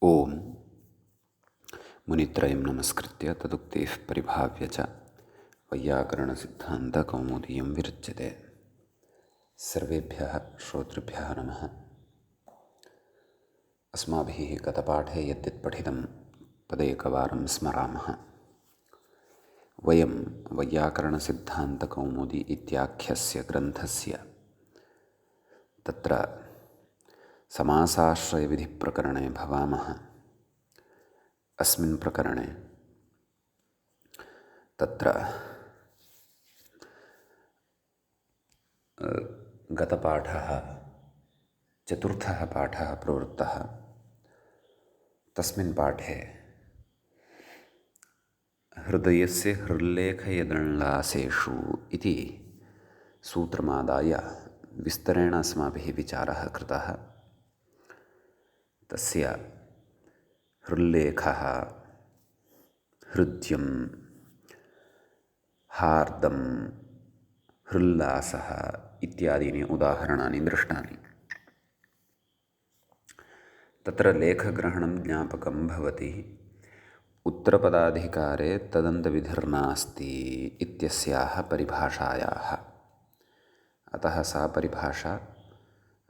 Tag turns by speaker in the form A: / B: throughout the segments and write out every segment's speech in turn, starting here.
A: ओम मुनित्रयं नमस्कृत्य तदुक्तिः परिभाव्य च वैयाकरणसिद्धान्तकौमुदीयं विरच्यते। सर्वेभ्यः श्रोतृभ्यः नमः। अस्माभिः गतपाठे यद्यत् पठितं तदेकवारं स्मरामः। वयं वैयाकरणसिद्धान्तकौमुदी इत्याख्यस्य ग्रन्थस्य तत्र समासाश्रयविधिप्रकरणे भवामः। अस्मिन् प्रकरणे तत्र गतपाठः चतुर्थः पाठः प्रवृत्तः। तस्मिन् पाठे हृदयस्य हृल्लेखयदण्लासेषु इति सूत्रमादाय विस्तरेण अस्माभिः विचारः कृतः। तस्य हृल्लेखः, हृद्यं, हार्दं, हृल्लासः इत्यादीनि उदाहरणानि दृष्टानि। तत्र लेखग्रहणं ज्ञापकं भवति। उत्तरपदाधिकारे तदन्तविधिर्नास्ति इत्यस्याः परिभाषायाः। अतः सा परिभाषा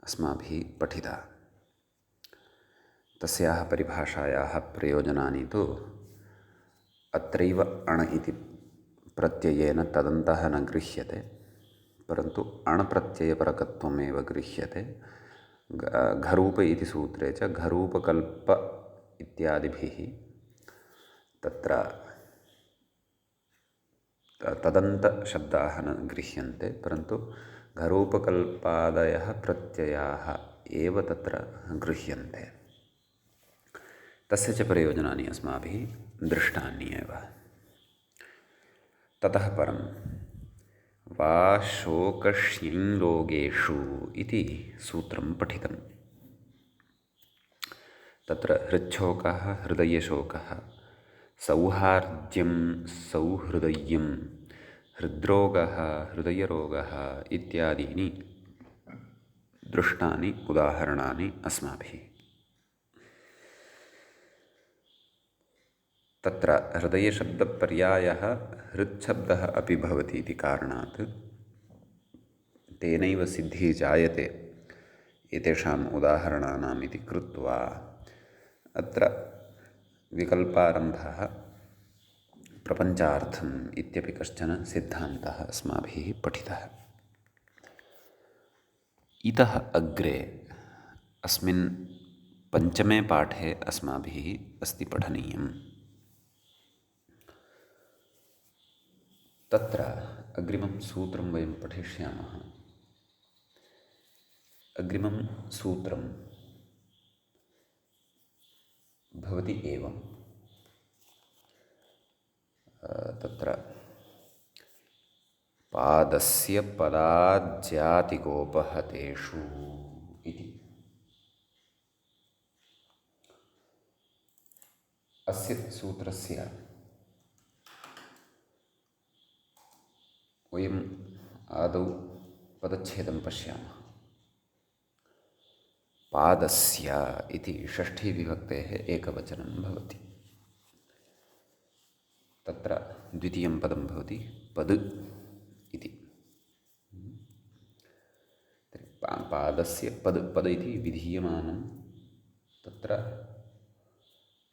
A: अस्माभिः पठिता। तस्याः परिभाषायाः प्रयोजनानि तु अत्रैव अण् इति प्रत्ययेन तदन्तः न गृह्यते, परन्तु अण्प्रत्ययपरकत्वमेव गृह्यते। घरूप इति सूत्रे च घरूपकल्प इत्यादिभिः तत्र तदन्तशब्दाः न गृह्यन्ते, परन्तु घरूपकल्पादयः प्रत्ययाः एव तत्र गृह्यन्ते। तस्य च प्रयोजनानि अस्माभिः दृष्टान्येव। ततः परं वा शोकश्यैरोगेषु इति सूत्रं पठितं। तत्र हृच्छोकः, हृदयशोकः, सौहार्द्यं, सौहृदयं, हृद्रोगः, हृदयरोगः इत्यादीनि दृष्टानि उदाहरणानि अस्माभिः। तत्र हृदयशब्दपर्यायः हृच्छब्दः अपि भवति इति कारणात् तेनैव सिद्धिः जायते एतेषाम् उदाहरणानाम् इति कृत्वा अत्र विकल्पारम्भः प्रपञ्चार्थम् इत्यपि कश्चन सिद्धान्तः अस्माभिः पठितः। इतः अग्रे अस्मिन् पञ्चमे पाठे अस्माभिः अस्ति पठनीयम्। तत्र अग्रिमं सूत्रं वयं पठिष्यामः। अग्रिमं सूत्रं भवति एवं। तत्र पादस्य पदाज्जातिकोपहतेषु इति। अस्य सूत्रस्य वयम् आदौ पदच्छेदं पश्यामः। पादस्य इति षष्ठीविभक्तेः एकवचनं भवति। तत्र द्वितीयं पदं भवति पद् इति। पादस्य पद् इति विधीयमानं तत्र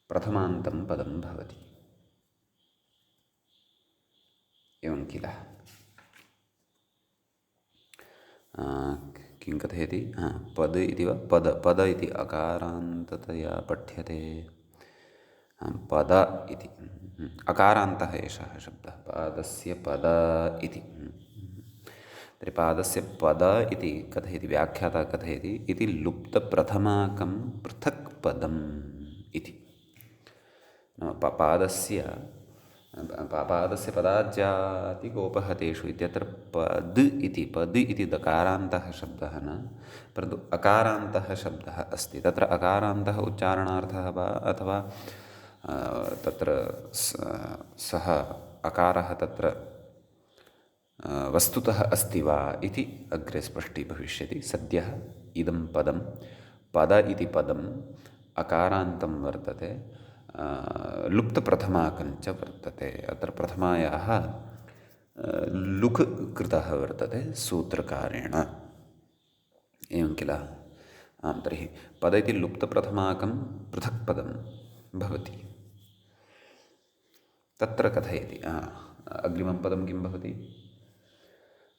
A: प्रथमान्तं पदं भवति। एवं किल? किं कथयति? पद इति वा पद इति अकारान्ततया पठ्यते। पद इति अकारान्तः एषः शब्दः, पादस्य पद इति। तर्हि पादस्य पद इति कथयति, व्याख्याता कथयति, इति लुप्तप्रथमाकं पृथक् पदम् इति। पादस्य पदाज्जातिकोपहतेषु इत्यत्र पद् इति दकारान्तः शब्दः न, परन्तु अकारान्तः शब्दः अस्ति। तत्र अकारान्तः उच्चारणार्थः वा अथवा तत्र सः अकारः तत्र वस्तुतः अस्ति वा इति अग्रे स्पष्टीभविष्यति। सद्यः इदं पदं पद इति पदं अकारान्तं वर्तते, लुप्तप्रथमाकञ्च वर्तते। अत्र प्रथमायाः लुक् कृतः वर्तते सूत्रकारेण, एवं किल? आं, तर्हि पद इति लुप्तप्रथमाकं पृथक् पदं भवति। तत्र कथयति, अग्रिमं पदं किं भवति?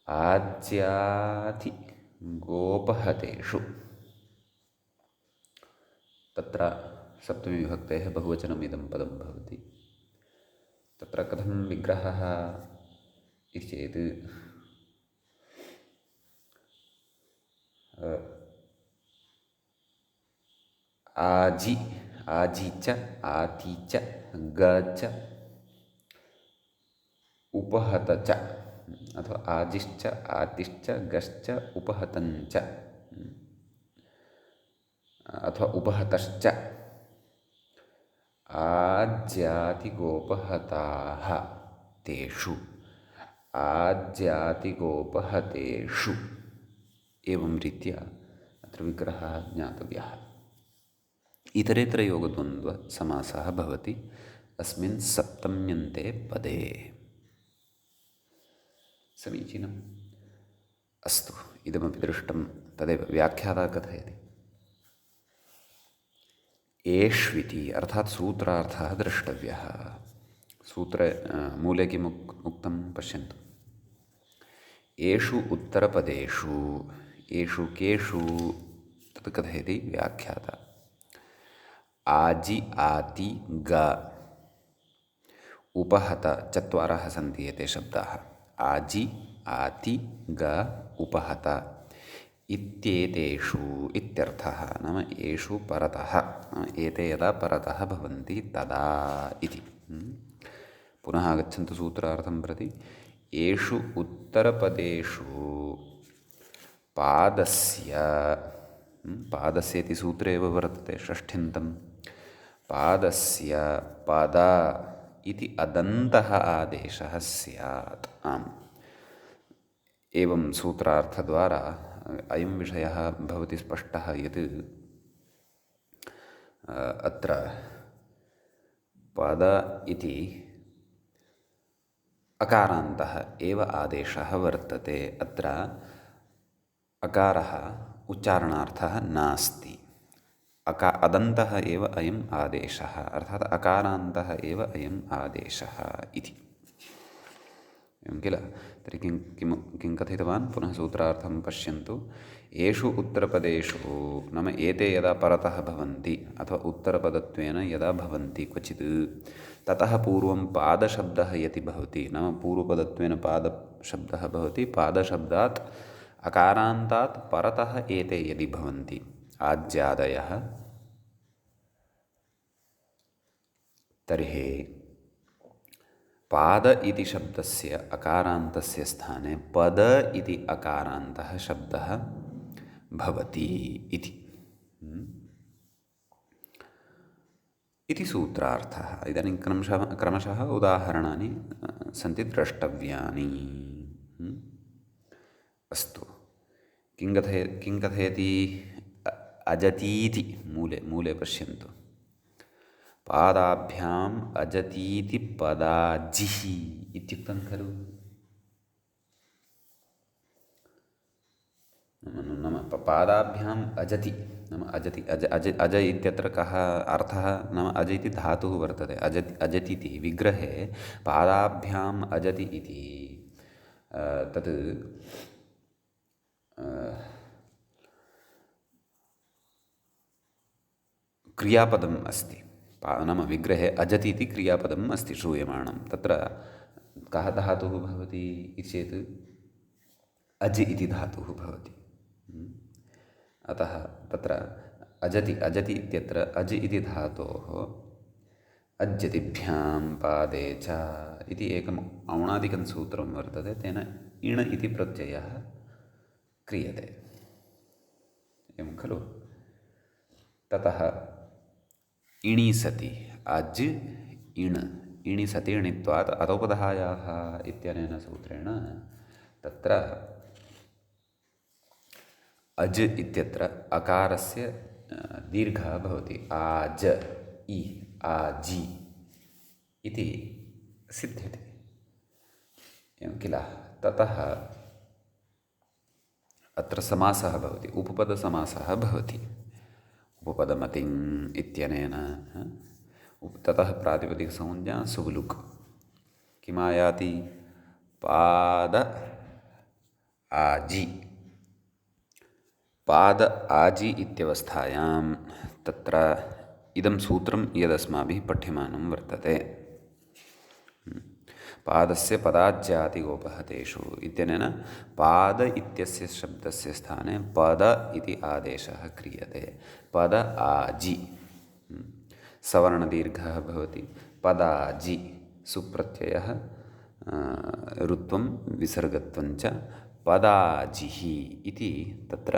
A: आज्याति गोपहतेषु। तत्र सप्तमीविभक्तेः बहुवचनम् इदं पदं भवति। तत्र कथं विग्रहः इति चेत् आजि, आजि च, आति च, ग च, उपहत च, अथवा आजिश्च, आतिश्च, गश्च, उपहतञ्च, अथवा उपहतश्च। आज्यातिगोपहताः तेषु, आज्यातिगोपहतेषु, एवं रीत्या अत्र विग्रहः ज्ञातव्यः। इतरेतरयोगद्वन्द्वसमासः भवति अस्मिन् सप्तम्यन्ते पदे। समीचीनम्। अस्तु, इदमपि दृष्टं। तदेव व्याख्याता कथयति। एष्विति अर्थात् सूत्रार्थः द्रष्टव्यः। सूत्रे मूले किम् उक्तं पश्यन्तु। एषु उत्तरपदेषु, एषु केषु, तत् कथयति व्याख्याता। आजि, आति, ग, उपहत, चत्वारः सन्ति एते शब्दाः। आजि, आति, ग, उपहत इत्येतेषु इत्यर्थः। नाम एषु परतः, एते यदा परतः भवन्ति तदा इति। पुनः आगच्छन्तु सूत्रार्थं प्रति। एषु उत्तरपदेषु पादस्य, पादस्य इति सूत्रे एव वर्तते षष्ठ्यन्तं। पादस्य पद इति अदन्तः आदेशः स्यात्। आम्, एवं सूत्रार्थद्वारा अयं विषयः भवति स्पष्टः यत् अत्र पद इति अकारान्तः एव आदेशः वर्तते। अत्र अकारः उच्चारणार्थः नास्ति। अदन्तः एव अयम् आदेशः, अर्थात् अकारान्तः एव अयम् आदेशः इति। एवं किल? तर्हि किं कथितवान्? पुनः सूत्रार्थं पश्यन्तु। येषु उत्तरपदेषु, नाम एते यदा परतः भवन्ति अथवा उत्तरपदत्वेन यदा भवन्ति क्वचित्, ततः पूर्वं पादशब्दः यदि भवति, नाम पूर्वपदत्वेन पादशब्दः भवति, पादशब्दात् अकारान्तात् परतः एते यदि भवन्ति, आज्यादयः, तर्हि पाद इति शब्दस्य अकारान्तस्य स्थाने पद इति अकारान्तः शब्दः भवति इति। इति सूत्रार्थः। इदानीं क्रमशः उदाहरणानि सन्ति द्रष्टव्यानि। अस्तु, किं कथयति? अजतीति मूले पश्यन्तु। पादाभ्याम् अजतीति पदाजिः इत्युक्तं खलु? नाम पादाभ्याम् अजति, नाम अजति, अज इत्यत्र कः अर्थः? नाम अज इति धातुः वर्तते। अजति इति विग्रहे पादाभ्याम् अजति इति तत् क्रियापदम् अस्ति। नाम विग्रहे अजति इति क्रियापदम् अस्ति श्रूयमाणं। तत्र कः धातुः भवति इति चेत् अज् इति धातुः भवति। अतः तत्र अजति इत्यत्र अज् इति धातोः अज्जतिभ्यां पादे च इति एकम् औणादिकं सूत्रं वर्तते। तेन इण् इति प्रत्ययः क्रियते, एवं खलु? ततः इणि सति अज् इण्, इणि सति इणित्वात् अतोपधायाः इत्यनेन सूत्रेण तत्र अज् इत्यत्र अकारस्य दीर्घः भवति आज इ आजि इति सिद्ध्यते एवं किल। ततः अत्र समासः भवति, उपपदसमासः भवति। उपपदमतिम् इत्यनेन ततः प्रातिपदिकसंज्ञा सुबुलुक् किमायाति पाद आजि। पाद आजि इत्यवस्थायां तत्र इदं सूत्रं यदस्माभिः पठ्यमानं वर्तते। पादस्य पदाज्जातिगोपहतेषु इत्यनेन पाद इत्यस्य शब्दस्य स्थाने पद इति आदेशः क्रियते। पद आजि सवर्णदीर्घः भवति। पदाजि सुप्रत्ययः ऋत्वं विसर्गत्वं च पदाजिः इति तत्र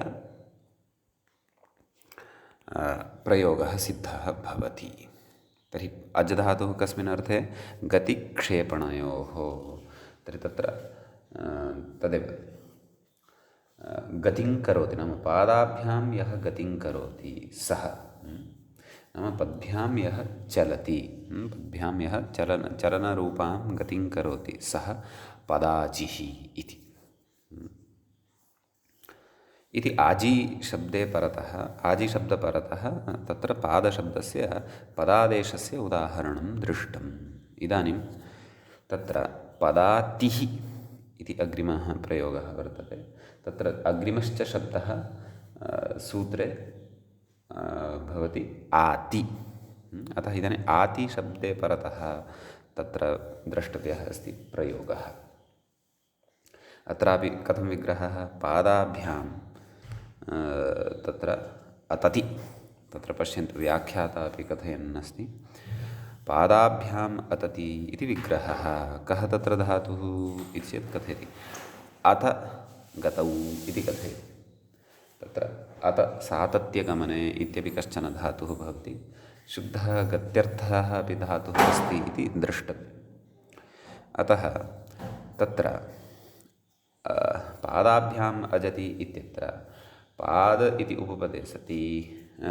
A: प्रयोगः सिद्धः भवति। तर्हि अजधातुः कस्मिन् अर्थे गतिक्षेपणयोः। तर्हि तत्र तदेव गतिं करोति नाम पादाभ्यां यः गतिं करोति सः नाम पद्भ्यां यः चलति, पद्भ्यां यः चलनरूपां गतिं करोति सः पदाजिः इति आजि शब्दे परतः आजिशब्दपरतः तत्र पादशब्दस्य पदादेशस्य उदाहरणं दृष्टम्। इदानीं तत्र पदातिः इति अग्रिमः प्रयोगः वर्तते। तत्र अग्रिमश्च शब्दः सूत्रे भवति आति। अतः इदानीम् आति शब्दे परतः तत्र द्रष्टव्यः अस्ति प्रयोगः। अत्रापि कथं विग्रहः पादाभ्यां तत्र अतति। तत्र पश्यन्तु व्याख्याता अपि कथयन् अस्ति पादाभ्याम् अतति इति विग्रहः। कः तत्र धातुः इति चेत् कथयति अथ गतौ इति कथयति। तत्र अत सातत्यगमने इत्यपि कश्चन धातुः भवति। शुद्धः गत्यर्थः अपि धातुः अस्ति इति द्रष्टव्यम्। अतः तत्र पादाभ्याम् अजति इत्यत्र पाद इति उपपदे सति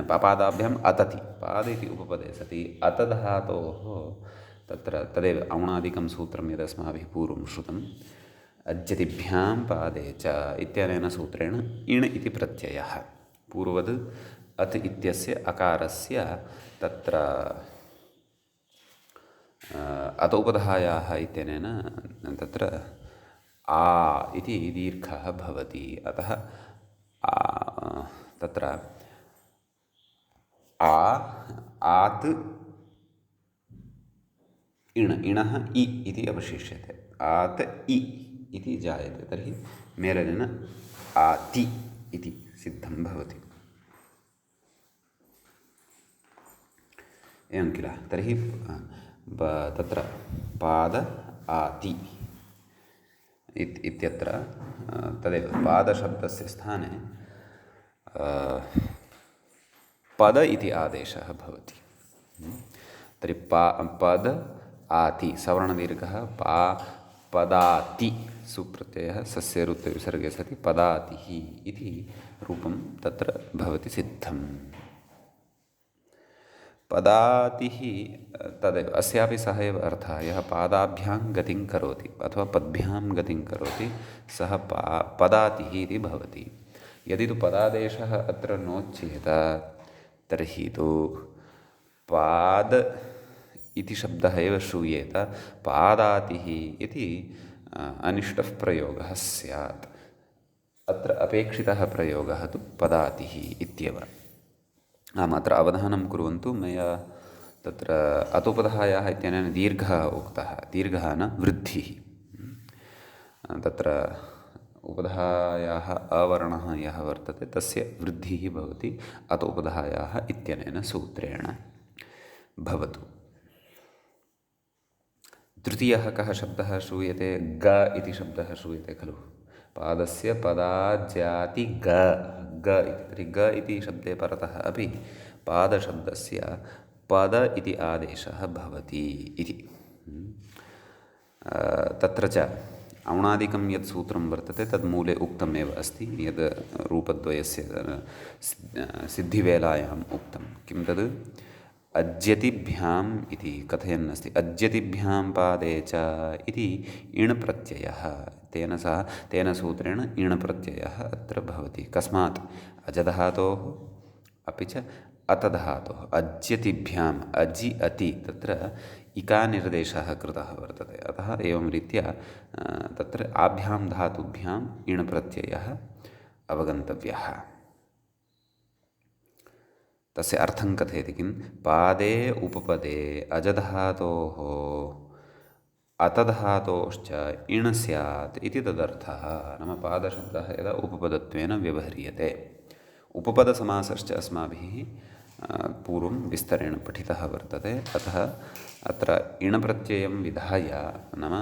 A: पादाभ्याम् अतति पाद इति उपपदे सति अत धातोः तत्र तदेव औणादिकं सूत्रं यदस्माभिः पूर्वं श्रुतम् अज्जतिभ्यां पादे च इत्यनेन सूत्रेण इण् इति प्रत्ययः पूर्ववद् अत् इत्यस्य अकारस्य तत्र अतोपधायाः इत्यनेन तत्र आ इति दीर्घः भवति। अतः तत्र आ आत् इण् इणः इ इति अवशिष्यते। आत् इ इति जायते। तर्हि मेलनेन आति इति सिद्धं भवति। एवं किल। तर्हि तत्र पाद आति इत्यत्र तदेव पादशब्दस्य स्थाने पद इति आदेशः भवति। तर्हि पद आति सवर्णदीर्घः पदाति सुप्रत्ययः सस्य ऋत्वे विसर्गे सति पदातिः इति रूपं तत्र भवति सिद्धम्। पदातिः तदेव अस्यापि सः एव अर्थः यः पादाभ्यां गतिं करोति अथवा पद्भ्यां गतिं करोति सः पदातिः इति भवति। यदि तु पदादेशः अत्र नोच्येत तर्हि तु पाद इति शब्दः एव श्रूयेत पादातिः इति अनिष्टः प्रयोगः स्यात्। अत्र अपेक्षितः प्रयोगः तु पदातिः इत्येव। नाम अत्र अवधानं कुर्वन्तु मया तत्र अतोपधायाः इत्यनेन दीर्घः उक्तः। दीर्घः न वृद्धिः। तत्र उपधायाः अवर्णः यः वर्तते तस्य वृद्धिः भवति अतोपधायाः इत्यनेन सूत्रेण भवतु। तृतीयः कः शब्दः श्रूयते ग इति शब्दः श्रूयते खलु। पादस्य पदाज्जाति ग इति। तर्हि ग इति शब्दे परतः अपि पादशब्दस्य पद इति आदेशः भवति इति। तत्र च औणादिकं यत् सूत्रं वर्तते तद् मूले उक्तमेव अस्ति यद् रूपद्वयस्य सिद्धिवेलायाम् उक्तं किं तद् अज्यतिभ्याम् इति कथयन् अस्ति अज्यतिभ्यां पादे च इति इण् प्रत्ययः तेन सूत्रेण इण् प्रत्ययः अत्र भवति कस्मात् अजधातोः अपि च अतधातोः अज्यतिभ्याम् अजि अति तत्र इकानिर्देशः कृतः वर्तते अतः एवं रीत्या तत्र आभ्यां धातुभ्याम् इण् प्रत्ययः अवगन्तव्यः तस्य अर्थं कथयति किं पादे उपपदे अजधातोः अतधातोश्च इण् स्यात् इति तदर्थः नाम पादशब्दः यदा उपपदत्वेन व्यवह्रियते उपपदसमासश्च अस्माभिः पूर्वं विस्तरेण पठितः वर्तते अतः अत्र इण् प्रत्ययं विधाय नाम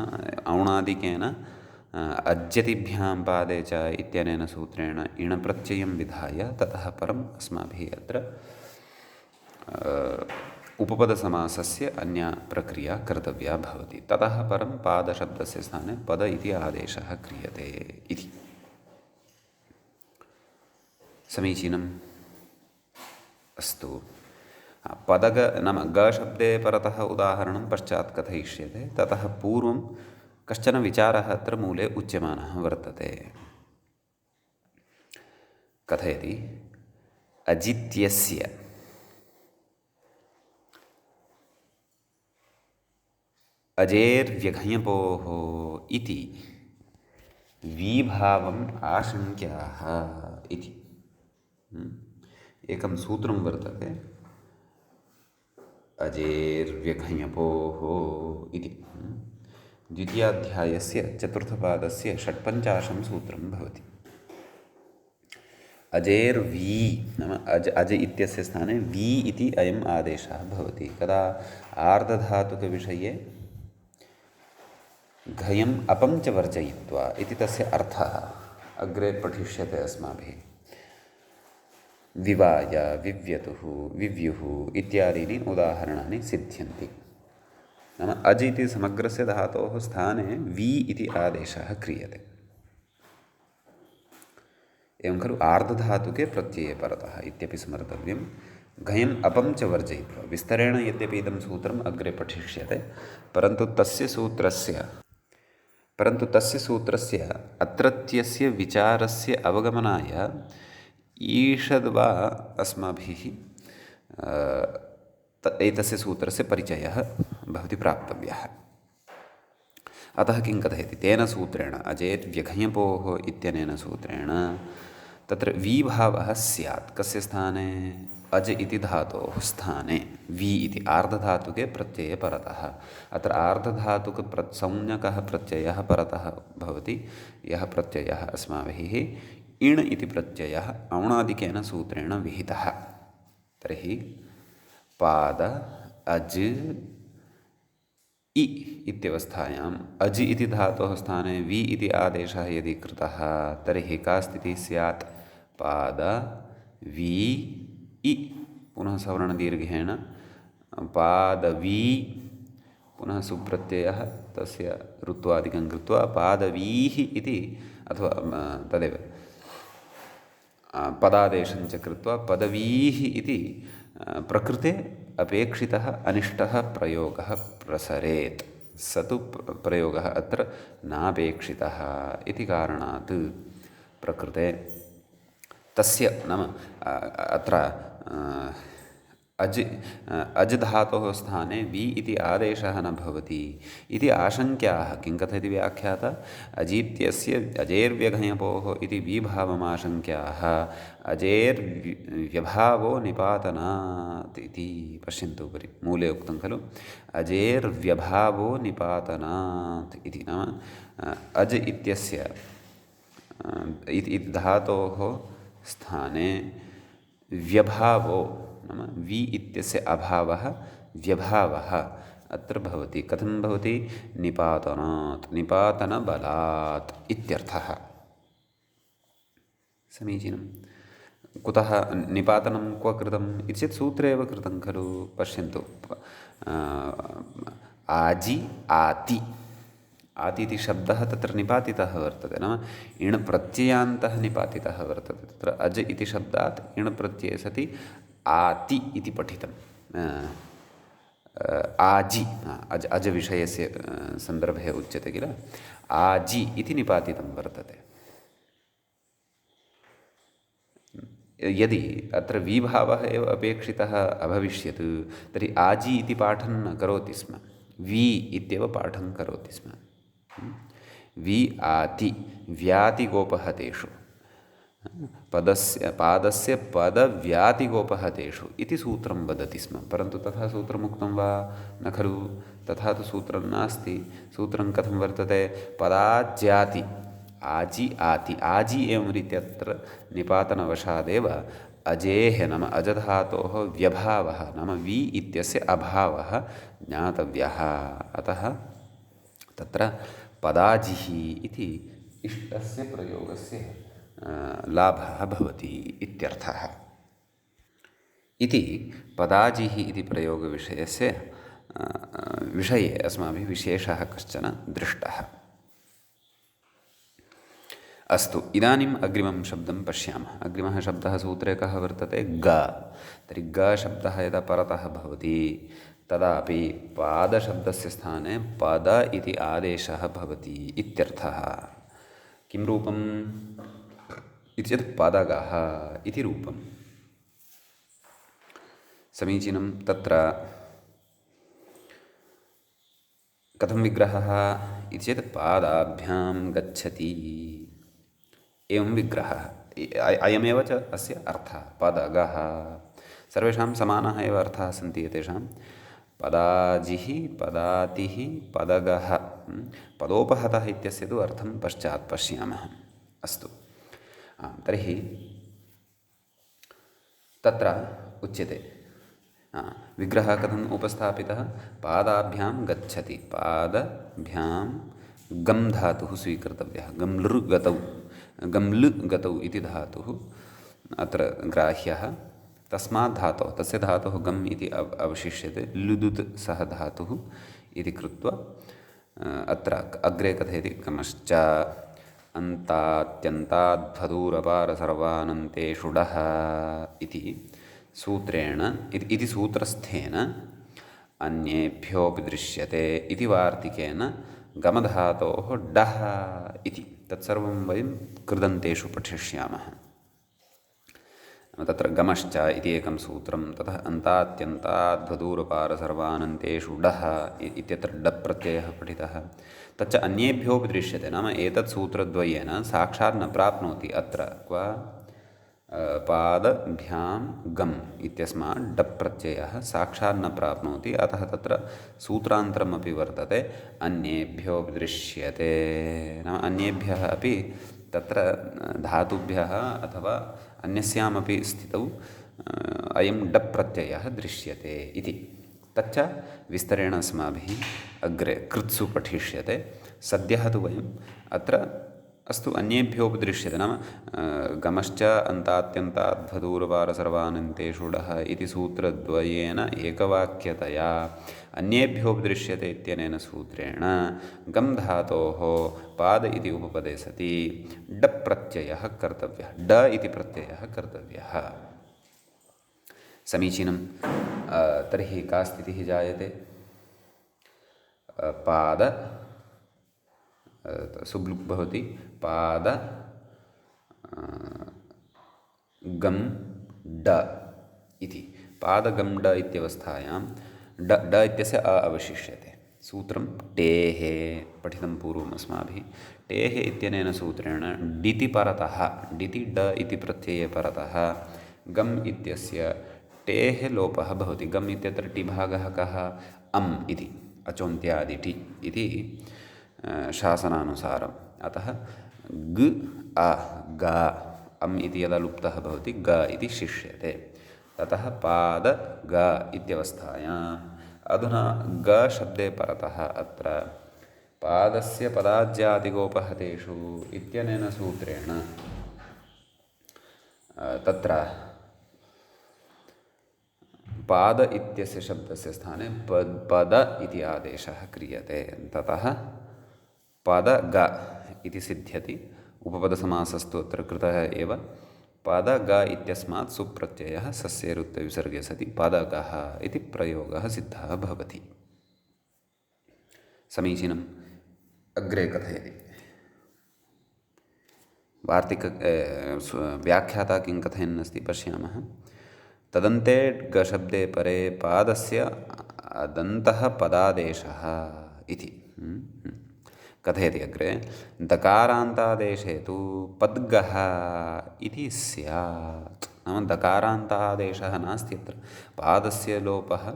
A: औणादिकेन अज्यतिभ्यां पादे च इत्यनेन सूत्रेण इण् प्रत्ययं विधाय ततः परम् अस्माभिः अत्र उपपदसमासस्य अन्या प्रक्रिया कर्तव्या भवति ततः परं पादशब्दस्य स्थाने पद इति आदेशः क्रियते इति समीचीनम् अस्तु पदग नाम ग शब्दे परतः उदाहरणं पश्चात् कथयिष्यते ततः पूर्वं कश्चन विचारः अत्र मूले उच्यमानः वर्तते कथयति अजित्यस्य अजेर्व्यघञपोः इति विभावम् आशङ्क्याः इति एकं सूत्रं वर्तते अजेर्व्यघञपोः इति द्वितीयाध्यायस्य चतुर्थपादस्य षट्पञ्चाशं सूत्रं भवति अजेर्वी नाम अज इत्यस्य स्थाने वी इति अयम् आदेशः भवति कदा आर्धधातुकविषये घयम् अपं च वर्जयित्वा इति तस्य अर्थः अग्रे पठिष्यते अस्माभिः विवाय विव्यतुः विव्युः इत्यादीनि उदाहरणानि सिद्ध्यन्ति नाम अज् इति समग्रस्य धातोः स्थाने वि इति आदेशः क्रियते एवं खलु आर्धधातुके प्रत्यये परतः इत्यपि स्मर्तव्यं घयम् अपं च वर्जयित्वा विस्तरेण यद्यपि इदं सूत्रम् अग्रे पठिष्यते परन्तु तस्य सूत्रस्य अत्रत्यस्य विचारस्य अवगमनाय ईषद्वा अस्माभिः एतस्य सूत्रस्य परिचयः भवति प्राप्तव्यः अतः किं कथयति तेन सूत्रेण अजेत् व्यघञपोः इत्यनेन सूत्रेण तत्र विभावः स्यात् कस्य स्थाने अज इति धातोः स्थाने वि इति आर्धधातुके प्रत्यये परतः अत्र आर्धधातुकसंज्ञकः प्रत्ययः परतः भवति यः प्रत्ययः अस्माभिः इण् इति प्रत्ययः औणादिकेन सूत्रेण विहितः तर्हि पाद अज् इ इत्यवस्थायाम् अज् इति धातोः स्थाने वि इति आदेशः यदि कृतः तर्हि का स्थितिः स्यात् पाद वि इ पुनः सवर्णदीर्घेण पादवी पुनः सुप्रत्ययः तस्य ऋत्वादिकं कृत्वा पादवीः इति अथवा तदेव पदादेशं च कृत्वा पदवीः इति प्रकृते अपेक्षितः अनिष्टः प्रयोगः प्रसरेत् स तु प्रयोगः अत्र नापेक्षितः इति कारणात् प्रकृते तस्य नाम अत्र अज् धातोः स्थाने वि इति आदेशः न भवति इति आशङ्क्याः किं कथयति व्याख्याता अजीत्यस्य अजेर्व्यघञपोः इति विभावमाशङ्क्याः अजेर्व्यभावो निपातनात् इति पश्यन्तु उपरि मूले उक्तं खलु अजेर्व्यभावो निपातनात् इति नाम अज् इत्यस्य इति धातोः स्थाने व्यभावो नाम वि इत्यस्य अभावः व्यभावः अत्र भवति कथं भवति निपातनात् निपातनबलात् इत्यर्थः समीचीनं कुतः निपातनं क्व कृतम् इति चेत् सूत्रे एव कृतं खलु पश्यन्तु आजि आति आति इति शब्दः तत्र निपातितः वर्तते, नाम इण् प्रत्ययान्तः निपातितः वर्तते। तत्र अज् इति शब्दात् इण् प्रत्यये सति आति इति पठितम्। आजि, अज् अज् विषयस्य सन्दर्भे उच्यते किल, आजि इति निपातितं वर्तते। यदि अत्र विभावः एव अपेक्षितः अभविष्यत् तर्हि आजि इति पाठं न करोति स्म, वि इत्येव पाठं करोति स्म। वि आति व्यातिगोपहतेषु, पादस्य पदव्यातिगोपहतेषु इति सूत्रं वदति स्म। परन्तु तथा सूत्रमुक्तं वा न खलु, तथा तु सूत्रं नास्ति। सूत्रं कथं वर्तते, पदाज्याति, आजि आति, आजि एवं रीत्यत्र निपातनवशादेव अजेः नाम अजधातोः व्यभावः नाम वि इत्यस्य अभावः ज्ञातव्यः। अतः तत्र पदाजिः इति इष्टस्य प्रयोगस्य लाभः भवति इत्यर्थः। इति पदाजिः इति प्रयोगविषयस्य विषये अस्माभिः विशेषः कश्चन दृष्टः। अस्तु, इदानीम् अग्रिमं शब्दं पश्यामः। अग्रिमः शब्दः सूत्रे कः वर्तते, ग। तर्हि ग शब्दः यदा परतः भवति तदापि पादशब्दस्य स्थाने पद इति आदेशः भवति इत्यर्थः। किं रूपम् इति चेत् पदगः इति रूपम्। समीचीनं। तत्र कथं विग्रहः इति चेत् पादाभ्यां गच्छति एवं विग्रहः। अयमेव च अस्य अर्थः, पदगः। सर्वेषां समानाः एव अर्थाः सन्ति एतेषां। पदाजिः, पदातिः, पदगः, पदोपहतः इत्यस्य तु अर्थं पश्चात् पश्यामः। अस्तु, तर्हि तत्र उच्यते विग्रहः कथम् उपस्थापितः, पादाभ्यां गच्छति, पादभ्यां गम् धातुः स्वीकर्तव्यः। गम् लृ गतौ इति धातुः अत्र ग्राह्यः। तस्मात् धातोः, तस्य धातोः गम् इति अवशिष्यते, लुदुत् सः धातुः इति कृत्वा अत्र अग्रे कथयति, गमश्च अन्तात्यन्ताद्भदूरपारसर्वानन्तेषु डः इति सूत्रेण इति सूत्रस्थेन अन्येभ्योऽपि दृश्यते इति वार्तिकेन गमधातोः डः इति तत्सर्वं वयं कृदन्तेषु पठिष्यामः। तत्र गमश्च इति एकं सूत्रं, ततः अन्तात्यन्ताद्भदूरपारसर्वानन्तेषु डः इत्यत्र डप् प्रत्ययः पठितः। तच्च अन्येभ्योऽपि दृश्यते, नाम एतत् सूत्रद्वयेन साक्षात् न प्राप्नोति। अत्र क्व पादभ्यां गम् इत्यस्मात् डप् प्रत्ययः साक्षात् न प्राप्नोति। अतः तत्र सूत्रान्तरमपि वर्तते, अन्येभ्योऽपि दृश्यते, नाम अन्येभ्यः अपि तत्र धातुभ्यः अथवा अन्यस्यामपि स्थितौ अयं डप् प्रत्ययः दृश्यते इति। तच्च विस्तरेण अस्माभिः अग्रे कृत्सु पठिष्यते। सद्यः तु वयम् अत्र अस्तु अन्येभ्योऽपि दृश्यते, नाम गमश्च अन्तात्यन्ताद्भदूरपारसर्वानन्तेषु डः इति सूत्रद्वयेन एकवाक्यतया अन्येभ्योऽपि दृश्यते इत्यनेन सूत्रेण गम् धातोः पाद इति उपपदे सति डप् प्रत्ययः कर्तव्यः, ड इति प्रत्ययः कर्तव्यः। समीचीनं। तर्हि का स्थितिः जायते, पाद सुब्लुक् भवति, पाद गम् ड इति। पादगम् ड इत्यवस्थायां ड इत्यस्य अ अवशिष्यते। सूत्रं टेः पठितं पूर्वम् अस्माभिः। टेः इत्यनेन सूत्रेण डिति परतः, डिति ड इति प्रत्यये परतः गम् इत्यस्य टेः लोपः भवति। गम् इत्यत्र टिभागः कः, अम् इति, अचोन्त्यादि इति शासनानुसारम्। अतः ग अ ग अम् इति यदा लुप्तः भवति ग इति शिष्यते। ततः पाद ग इत्यवस्थायाम् अधुना ग शब्दे परतः अत्र पादस्य पदाज्यादिगोपहतेषु इत्यनेन सूत्रेण तत्र पाद इत्यस्य शब्दस्य स्थाने पद इति आदेशः क्रियते। ततः पद ग इति सिद्ध्यति। उपपदसमासस्तु अत्र कृतः एव। पद ग इत्यस्मात् सुप्रत्ययः सस्य रुत्विसर्गे सति पदगः इति प्रयोगः सिद्धः भवति। समीचीनम्। अग्रे कथयति वार्तिक व्याख्याता किं कथयन्नस्ति पश्यामः। तदन्ते गशब्दे परे पादस्य दन्तः पदादेशः इति कथयति अग्रे। दकारान्तादेशे तु पद्गः इति स्यात्। नाम दकारान्तादेशः नास्ति अत्र। पादस्य लोपः,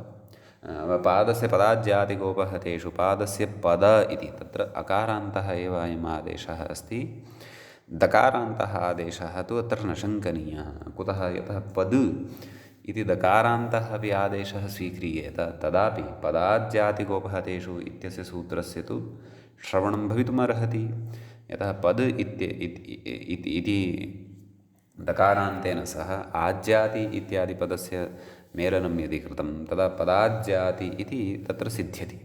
A: पादस्य पदाज्यातिकोपः तेषु पादस्य पद इति तत्र अकारान्तः एव अयम् आदेशः अस्ति। दकारान्तः आदेशः तु अत्र न शङ्कनीयः। कुतः? यतः पद् इति दकारान्तः अपि आदेशः स्वीक्रियेत तदापि पदाज्यातिकोपः तेषु इत्यस्य सूत्रस्य तु श्रवणं भवितुमर्हति। यतः पद् इति दकारान्तेन सह आज्याति इत्यादि पदस्य मेलनं यदि कृतं तदा पदाज्याति इति तत्र सिद्ध्यति।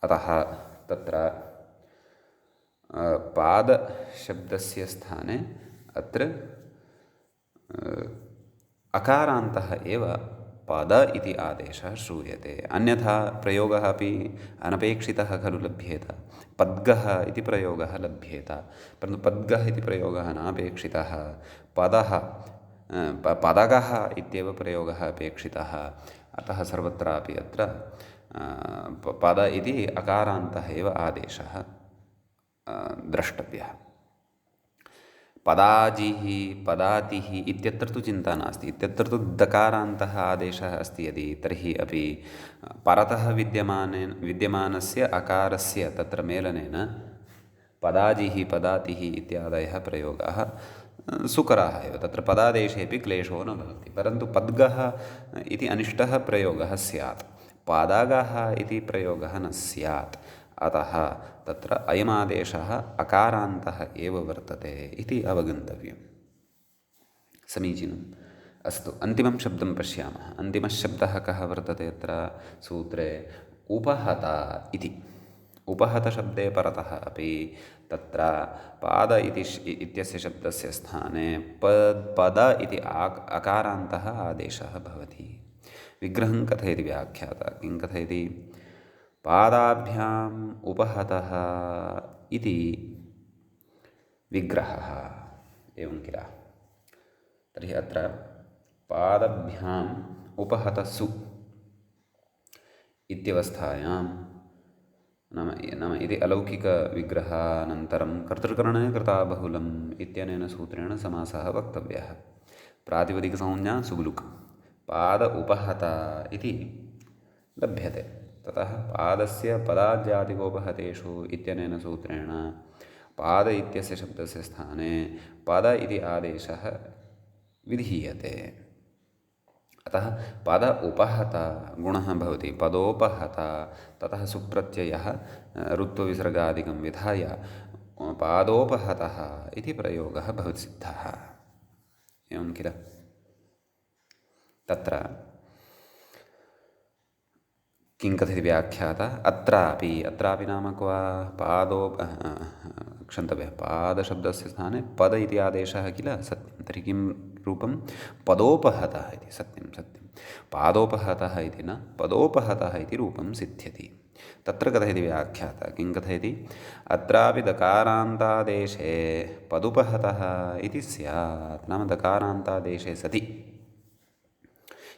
A: अतः तत्र पादशब्दस्य स्थाने अत्र अकारान्तः एव पद इति आदेशः श्रूयते। अन्यथा प्रयोगः अपि अनपेक्षितः खलु लभ्येत। पद्गः इति प्रयोगः लभ्येत, परन्तु पद्गः इति प्रयोगः नापेक्षितः। पदः पदगः इत्येव प्रयोगः अपेक्षितः। अतः सर्वत्रापि अत्र पद इति अकारान्तः एव आदेशः द्रष्टव्यः। पदाजिः पदातिः इत्यत्र तु चिन्ता नास्ति। इत्यत्र तु दकारान्तः आदेशः अस्ति यदि, तर्हि अपि परतः विद्यमानस्य अकारस्य तत्र मेलनेन पदाजिः पदातिः इत्यादयः प्रयोगाः सुकराः एव। तत्र पदादेशेऽपि क्लेशो न भवति। परन्तु पद्गः इति अनिष्टः प्रयोगः स्यात्, पादागः इति प्रयोगः न स्यात्। अतः तत्र अयमादेशः अकारान्तः एव वर्तते इति अवगन्तव्यम्। समीचीनम्। अस्तु, अन्तिमं शब्दं पश्यामः। अन्तिमः शब्दः कः वर्तते अत्र सूत्रे? उपहत इति। उपहतशब्दे परतः अपि तत्र पाद इत्यस्य शब्दस्य स्थाने पद इति अकारान्तः आदेशः भवति। विग्रहं कथयति व्याख्याता। किं कथयति? पादाभ्याम् उपहतः इति विग्रहः। एवं किल? तर्हि अत्र पादभ्याम् उपहतसु इत्यवस्थायां नाम इति अलौकिकविग्रहानन्तरं कर्तृकरणे कृताबहुलम् इत्यनेन सूत्रेण समासः वक्तव्यः। प्रातिपदिकसंज्ञा सुबुलुक्, पाद उपहत इति लभ्यते। ततः पादस्य पदाज्यातिकोपहतेषु इत्यनेन सूत्रेण पाद इत्यस्य शब्दस्य स्थाने पद इति आदेशः विधीयते। अतः पद उपहत गुणः भवति पदोपहत। ततः सुप्रत्ययः रुत्वविसर्गादिकं विधाय पादोपहतः इति प्रयोगः भवति सिद्धः। एवं किल? तत्र किं कथयति व्याख्याता? अत्रापि नाम क्व? क्षन्तव्यः, पादशब्दस्य स्थाने पद इति आदेशः किल? सत्यं। तर्हि किं रूपं? पदोपहतः इति। सत्यं। पादोपहतः इति न, पदोपहतः इति रूपं सिद्ध्यति। तत्र कथयति व्याख्याता। किं कथयति? अत्रापि दकारान्तादेशे पदुपहतः इति स्यात्। नाम दकारान्तादेशे सति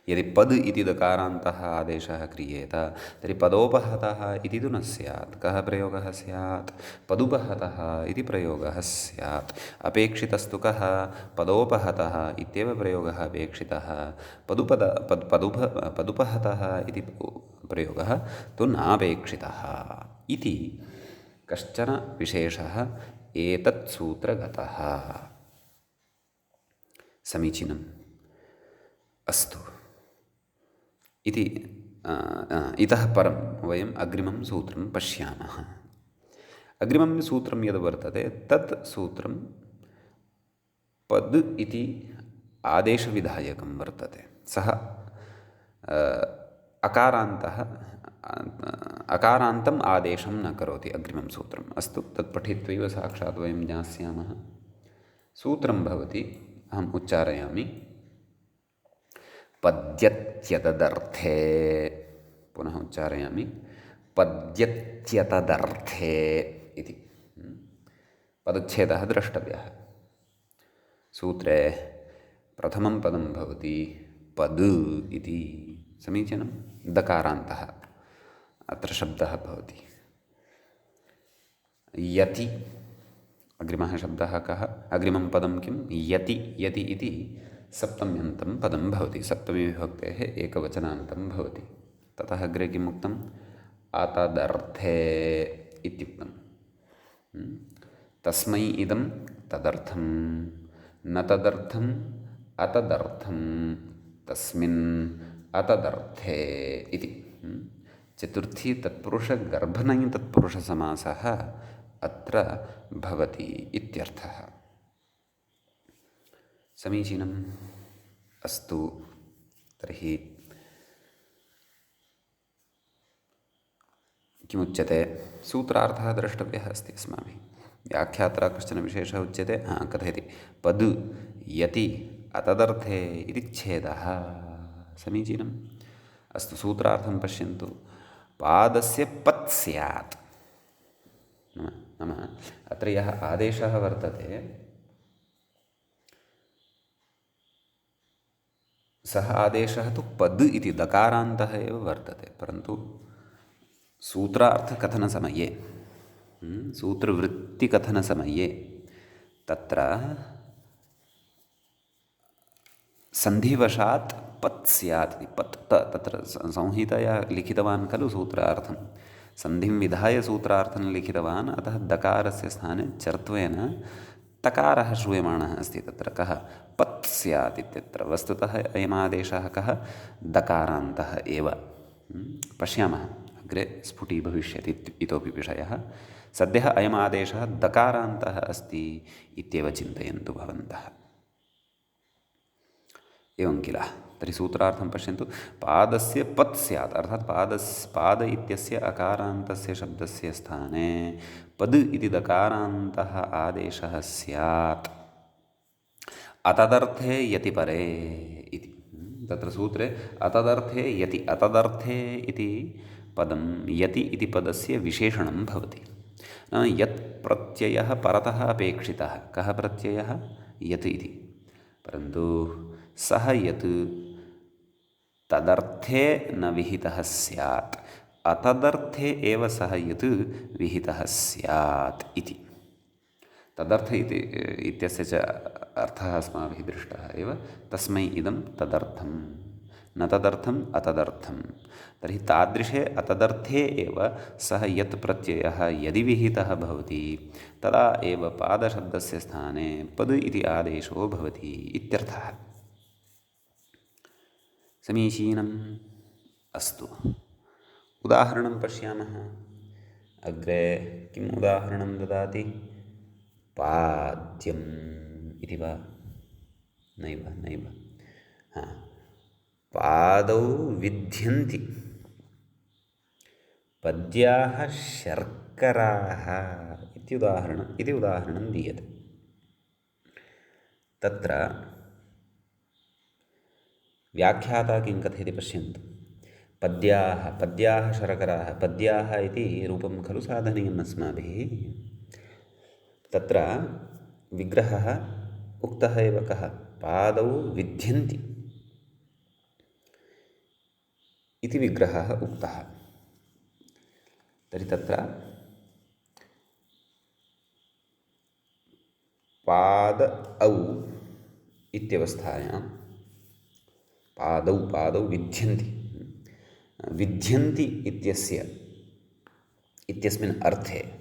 A: यदि पद् इति दकारान्तः आदेशः क्रियेत तर्हि पदोपहतः इति तु न स्यात्। कः प्रयोगः स्यात्? पदुपहतः इति प्रयोगः स्यात्। अपेक्षितस्तु कः? पदोपहतः इत्येव प्रयोगः अपेक्षितः। पदुपहतः इति प्रयोगः तु नापेक्षितः इति कश्चन विशेषः एतत् सूत्रगतः। समीचीनम्। अस्तु, इति इतः परं वयम् अग्रिमं सूत्रं पश्यामः। अग्रिमं सूत्रं यद् वर्तते तत् सूत्रं पद् इति आदेशविधायकं वर्तते। सः अकारान्तः अकारान्तम् आदेशं न करोति अग्रिमं सूत्रम्। अस्तु, तत् पठित्वैव साक्षात् वयं ज्ञास्यामः। सूत्रं भवति, अहम् उच्चारयामि। पद्यत्यतदर्थे, पुनः उच्चारयामि, पद्यत्यतदर्थे इति। पदच्छेदः द्रष्टव्यः। सूत्रे प्रथमं पदं भवति पद् इति। समीचीनं। दकारान्तः अत्र शब्दः भवति। यति, अग्रिमः शब्दः कः? अग्रिमं पदं किं? यति। यति इति सप्तम्यन्तं पदं भवति। सप्तमीविभक्तेः एकवचनान्तं भवति। ततः अग्रे किम् उक्तम्? अतदर्थे इत्युक्तम्। तस्मै इदं तदर्थं, न तदर्थम् अतदर्थं, तस्मिन् अतदर्थे इति। चतुर्थी तत्पुरुषगर्भनञ् तत्पुरुषसमासः अत्र भवति इत्यर्थः। समीचीनम्। अस्तु, तर्हि किमुच्यते? सूत्रार्थः द्रष्टव्यः अस्ति अस्माभिः। व्याख्यात्रा कश्चन विशेषः उच्यते, कथयति पद् यति अतदर्थे इति छेदः। समीचीनम्। अस्तु, सूत्रार्थं पश्यन्तु। पादस्य पत् स्यात्, नाम अत्र यः आदेशः वर्तते सः आदेशः तु पद् इति दकारान्तः एव वर्तते, परन्तु सूत्रार्थकथनसमये, सूत्रवृत्तिकथनसमये तत्र सन्धिवशात् पत् स्यात् इति। पत् तत्र संहितया लिखितवान् खलु सूत्रार्थं, सन्धिं विधाय सूत्रार्थं लिखितवान्, अतः दकारस्य स्थाने चर्त्वेन तकारः श्रूयमाणः अस्ति। तत्र कः? पत् स्यात् इत्यत्र वस्तुतः अयमादेशः कः? दकारान्तः एव। पश्यामः, अग्रे स्फुटीभविष्यति इतोपि विषयः। सद्यः अयमादेशः दकारान्तः अस्ति इत्येव चिन्तयन्तु भवन्तः। एवं किल? तर्हि सूत्रार्थं पश्यन्तु। पादस्य पत् स्यात्, अर्थात् पाद इत्यस्य अकारान्तस्य शब्दस्य स्थाने पद् इति दकारान्तः आदेशः स्यात् अतदर्थे यति परे इति। तत्र सूत्रे अतदर्थे यति, अतदर्थे इति पदं यति इति पदस्य विशेषणं भवति। यत् प्रत्ययः परतः अपेक्षितः। कः प्रत्ययः? यत् इति। परन्तु सः यत् तदर्थे न विहितः स्यात्, अतदर्थे एव सः यत् विहितः स्यात् इति। तदर्थ इत्यस्य च अर्थः अस्माभिः दृष्टः एव। तस्मै इदं तदर्थं, न तदर्थम् अतदर्थं। तर्हि तादृशे अतदर्थे एव सः यत् प्रत्ययः यदि विहितः भवति तदा एव पादशब्दस्य स्थाने पद् इति आदेशो भवति इत्यर्थः। समीचीनम्। अस्तु, उदाहरणं पश्यामः। अग्रे किम् उदाहरणं ददाति? पाद्यम् इति वा? नैव नैव। पादौ विध्यन्ति पद्याः शर्कराः इति उदाहरणं दीयते। तत्र व्याख्याता किं कथयति पश्यन्तु। पद्याः शर्कराः, पद्याः इति रूपं खलु साधनीयम् अस्माभिः। तत्र विग्रहः उक्तः एव कः? पादौ विध्यन्ति इति विग्रहः उक्तः। तर्हि तत्र पाद औ इत्यवस्थायां पादौ विध्यन्ति, विध्यन्ति इत्यस्मिन् अर्थे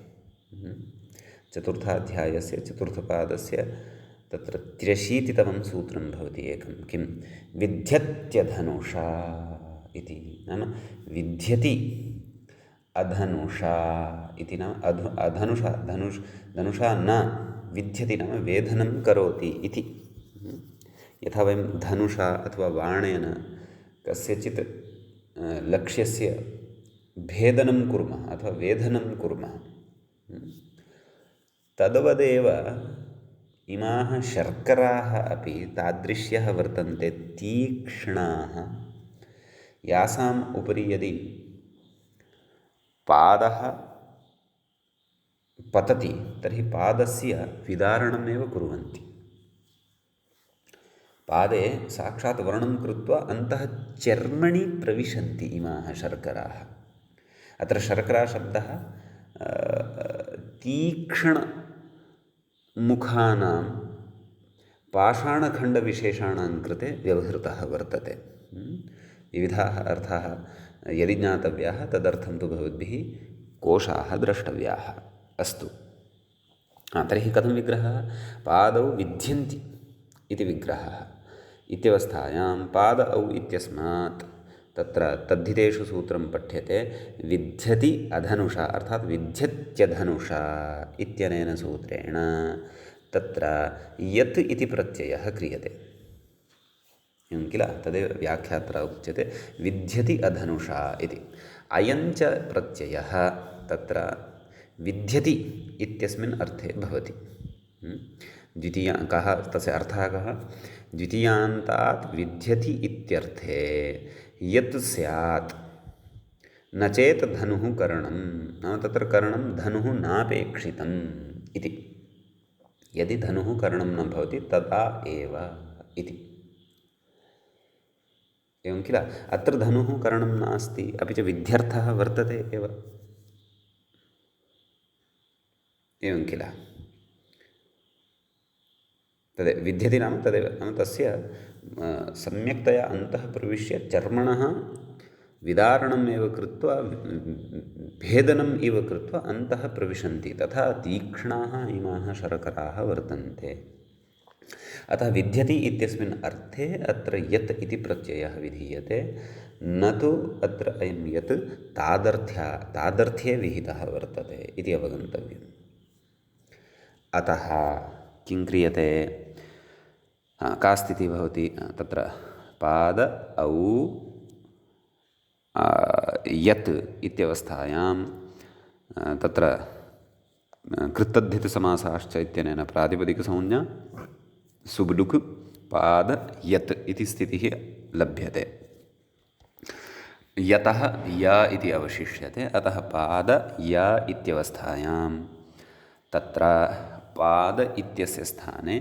A: चतुर्थाध्यायस्य चतुर्थपादस्य तत्र 83तमं सूत्रं भवति एकं। किं? विध्यत्यधनुषा इति। नाम विध्यति अधनुषा इति। नाम धनुषा न विध्यति, नाम वेधनं करोति इति। यथा वयं धनुषा अथवा बाणेन कस्यचित् लक्ष्यस्य भेदनं कुर्मः अथवा वेधनं कुर्मः, तद्वदेव इमाः शर्कराः अपि तादृश्यः वर्तन्ते, तीक्ष्णाः, यासाम् उपरि यदि पादः पतति तर्हि पादस्य विदारणमेव कुर्वन्ति। पादे साक्षात् वर्णं कृत्वा अन्तः चर्मणि प्रविशन्ति इमाः शर्कराः। अत्र शर्कराशब्दः तीक्ष्णमुखानां पाषाणखण्डविशेषाणां कृते व्यवहृतः वर्तते। विविधाः अर्थाः यदि ज्ञातव्याः तदर्थं तु भवद्भिः कोशाः द्रष्टव्याः। अस्तु, तर्हि कथं विग्रहः? पादौ विध्यन्ति इति विग्रहः। इत्यवस्थायां पाद औ इत्यस्मात् तत्र तद्धितेषु सूत्रं पठ्यते विध्यति अधनुषा, अर्थात् विध्यत्यधनुषा इत्यनेन सूत्रेण तत्र यत् इति प्रत्ययः क्रियते। एवं किल? तदेव व्याख्यात्र उच्यते विध्यति अधनुषा इति। अयञ्च प्रत्ययः तत्र विध्यति इत्यस्मिन् अर्थे भवति। कः तस्य अर्थः कः? द्वितीयान्तात् विध्यति इत्यर्थे यत् स्यात् न चेत् धनुः करणं, नाम तत्र करणं धनुः नापेक्षितम् इति। यदि धनुः करणं न भवति तदा एव इति। एवं किल? अत्र धनुः करणं नास्ति, अपि च विध्यर्थः वर्तते एव। एवं किल? तदेव विध्यति नाम तदेव, नाम तस्य सम्यक्तया अन्तः प्रविश्य चर्मणः विदारणम् एव कृत्वा भेदनम् इव कृत्वा अन्तः प्रविशन्ति, तथा तीक्ष्णाः इमाः शर्कराः वर्तन्ते। अतः विध्यति इत्यस्मिन् अर्थे अत्र यत् इति प्रत्ययः विधीयते, न तु अत्र अयं यत् तादर्थ्ये विहितः वर्तते इति अवगन्तव्यम्। अतः किं क्रियते? का स्थितिः भवति? तत्र पाद औ यत् इत्यवस्थायां तत्र कृत्तद्धितसमासाश्च इत्यनेन प्रातिपदिकसंज्ञा सुब्डुक् पाद यत् इति स्थितिः लभ्यते। यतः य इति अवशिष्यते। अतः पाद य इत्यवस्थायां तत्र पाद इत्यस्य स्थाने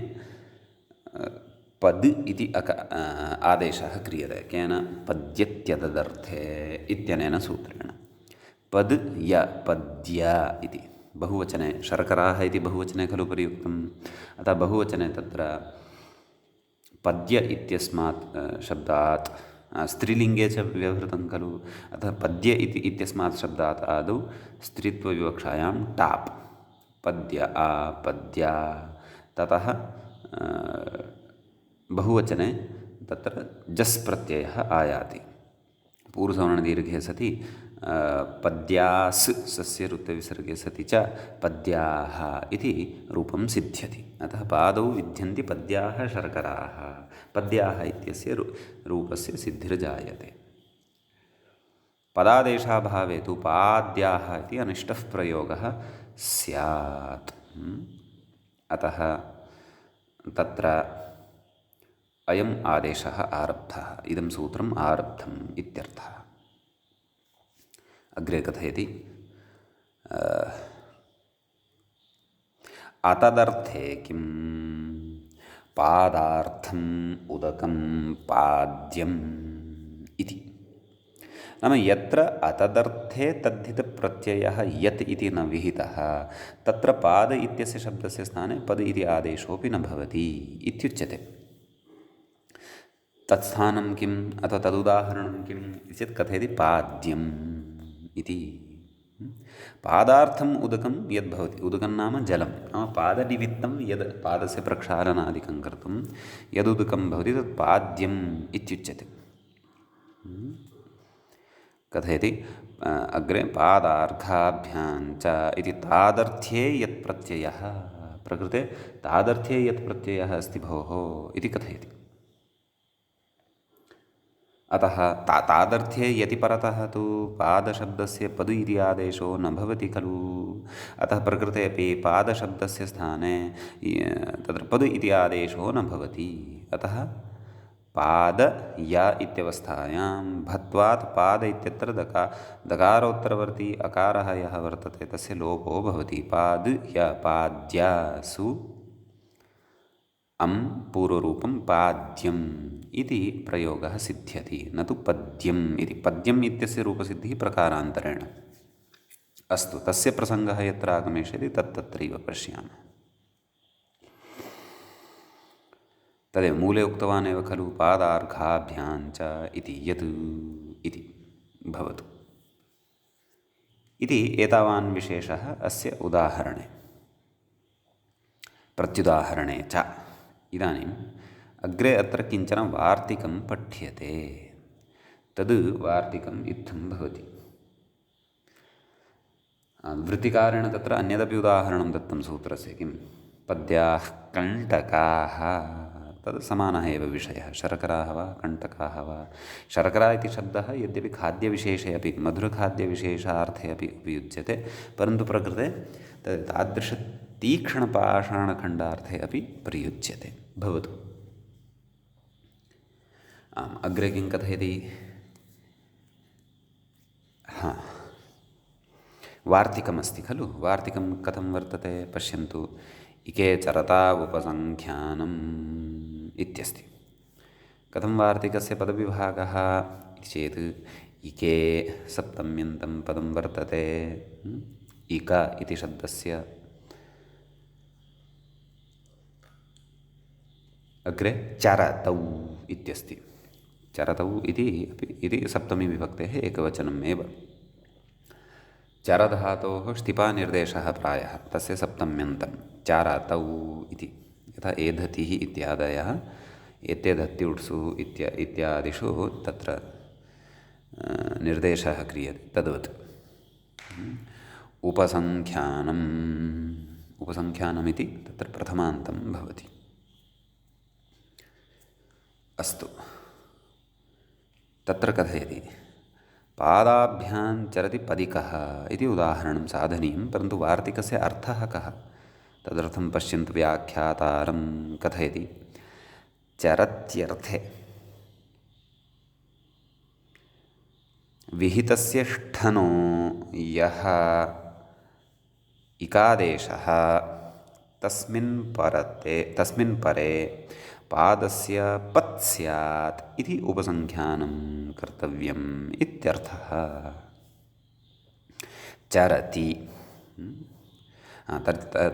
A: पद् इति आदेशः क्रियते। केन? पद्यत्यदर्थे इत्यनेन सूत्रेण। पद् य पद्य इति बहुवचने, शर्कराः इति बहुवचने खलु प्रयुक्तम्। अतः बहुवचने तत्र पद्य इत्यस्मात् शब्दात् स्त्रीलिङ्गे च व्यवहृतं खलु। अतः पद्य इत्यस्मात् शब्दात् आदौ स्त्रीत्वविवक्षायां टाप् पद्य पद्या, ततः बहुवचने तत्र जस् प्रत्ययः आयाति। पूर्वसवर्णदीर्घे सति पद्यास् सस्य रुत्तविसर्गे सति च पद्याः इति रूपं सिद्ध्यति। अतः पादौ विध्यन्ति पद्याः शर्कराः, पद्याः इत्यस्य रूपस्य सिद्धिर्जायते। पदादेशाभावे तु पाद्याः इति अनिष्टः प्रयोगः स्यात्। अतः तत्र अयम् आदेशः आरब्धः, इदं सूत्रम् आरब्धम् इत्यर्थः। अग्रे कथयति अतदर्थे किं पादार्थम् उदकं पाद्यम् इति। नाम यत्र अतदर्थे तद्धितप्रत्ययः यत् इति न विहितः तत्र पाद इत्यस्य शब्दस्य स्थाने पद इति आदेशोऽपि न भवति इत्युच्यते। तत्स्थानं किम् अथवा तदुदाहरणं किम् इति चेत् कथयति पाद्यम् इति। पादार्थम् उदकं यद्भवति, उदकं नाम जलं, नाम पादनिमित्तं यद् पादस्य प्रक्षालनादिकं कर्तुं यदुदकं भवति तत् पाद्यम् इत्युच्यते। कथयति अग्रे पादार्घाभ्यां च इति तादर्थ्ये यत् प्रत्ययः, प्रकृते तादर्थ्ये यत् प्रत्ययः अस्ति भोः इति कथयति। अतः तादर्थ्ये यति परतः तु पादशब्दस्य पदु इति आदेशो न भवति खलु। अतः प्रकृते अपि पादशब्दस्य स्थाने तत्र पदु इति आदेशो न भवति। अतः पाद य इत्यवस्थायां भत्वात् पाद इत्यत्र दकारोत्तरवर्ती अकारः यः वर्तते तस्य लोपो भवति। पाद य पाद्यासु पूर्वरूपं पाद्यम् इति प्रयोगः सिद्ध्यति, न तु पद्यम् इति। पद्यम् इत्यस्य रूपसिद्धिः प्रकारान्तरेण। अस्तु, तस्य प्रसङ्गः यत्र आगमिष्यति तत्तत्रैव पश्यामः। तदेव मूले उक्तवान् एव खलु, पादार्घाभ्याञ्च इति यत् इति भवतु इति। एतावान् विशेषः अस्य उदाहरणे प्रत्युदाहरणे च। इदानीम् अग्रे अत्र किञ्चन वार्तिकं पठ्यते। तद् वार्तिकम् इत्थं भवति। वृत्तिकारेण तत्र अन्यदपि उदाहरणं दत्तं सूत्रस्य। किं? पद्याः कण्टकाः। तद् समानः एव विषयः। शर्कराः वा कण्टकाः वा। शर्करा इति शब्दः यद्यपि खाद्यविशेषे अपि मधुरखाद्यविशेषार्थे अपि उपयुज्यते, परन्तु प्रकृते तादृशतीक्ष्णपाषाणखण्डार्थे अपि प्रयुज्यते। भवतु। आम्, अग्रे किं कथयति? वार्तिकमस्ति खलु। वार्तिकं कथं वर्तते पश्यन्तु। इके चरता उपसङ्ख्यानम् इत्यस्ति। कथं वार्तिकस्य पदविभागः इति चेत्, इके सप्तम्यन्तं पदं वर्तते। इक इति शब्दस्य अग्रे चरतौ इत्यस्ति। चरतौ इति सप्तमी विभक्तेः एकवचनम् एव। चरधातोः स्थिपानिर्देशः प्रायः, तस्य सप्तम्यन्तं चरतौ इति। यथा एधतिः इत्यादयः एतेधत्युट्सु इत्यादिषु तत्र निर्देशः क्रियते, तद्वत्। उपसङ्ख्यानमिति तत्र प्रथमान्तं भवति। अस्तु, तत्र कथयति पादाभ्यां चरति पदिकः इति उदाहरणं साधनीयं, परन्तु वार्तिकस्य अर्थः कः तदर्थं पश्यन्तु। व्याख्यातारं कथयति चरत्यर्थे विहितस्य ष्ठनो यः इकादेशः तस्मिन् परे पादस्य पत् स्यात् इति उपसङ्ख्यानं कर्तव्यम् इत्यर्थः। चरति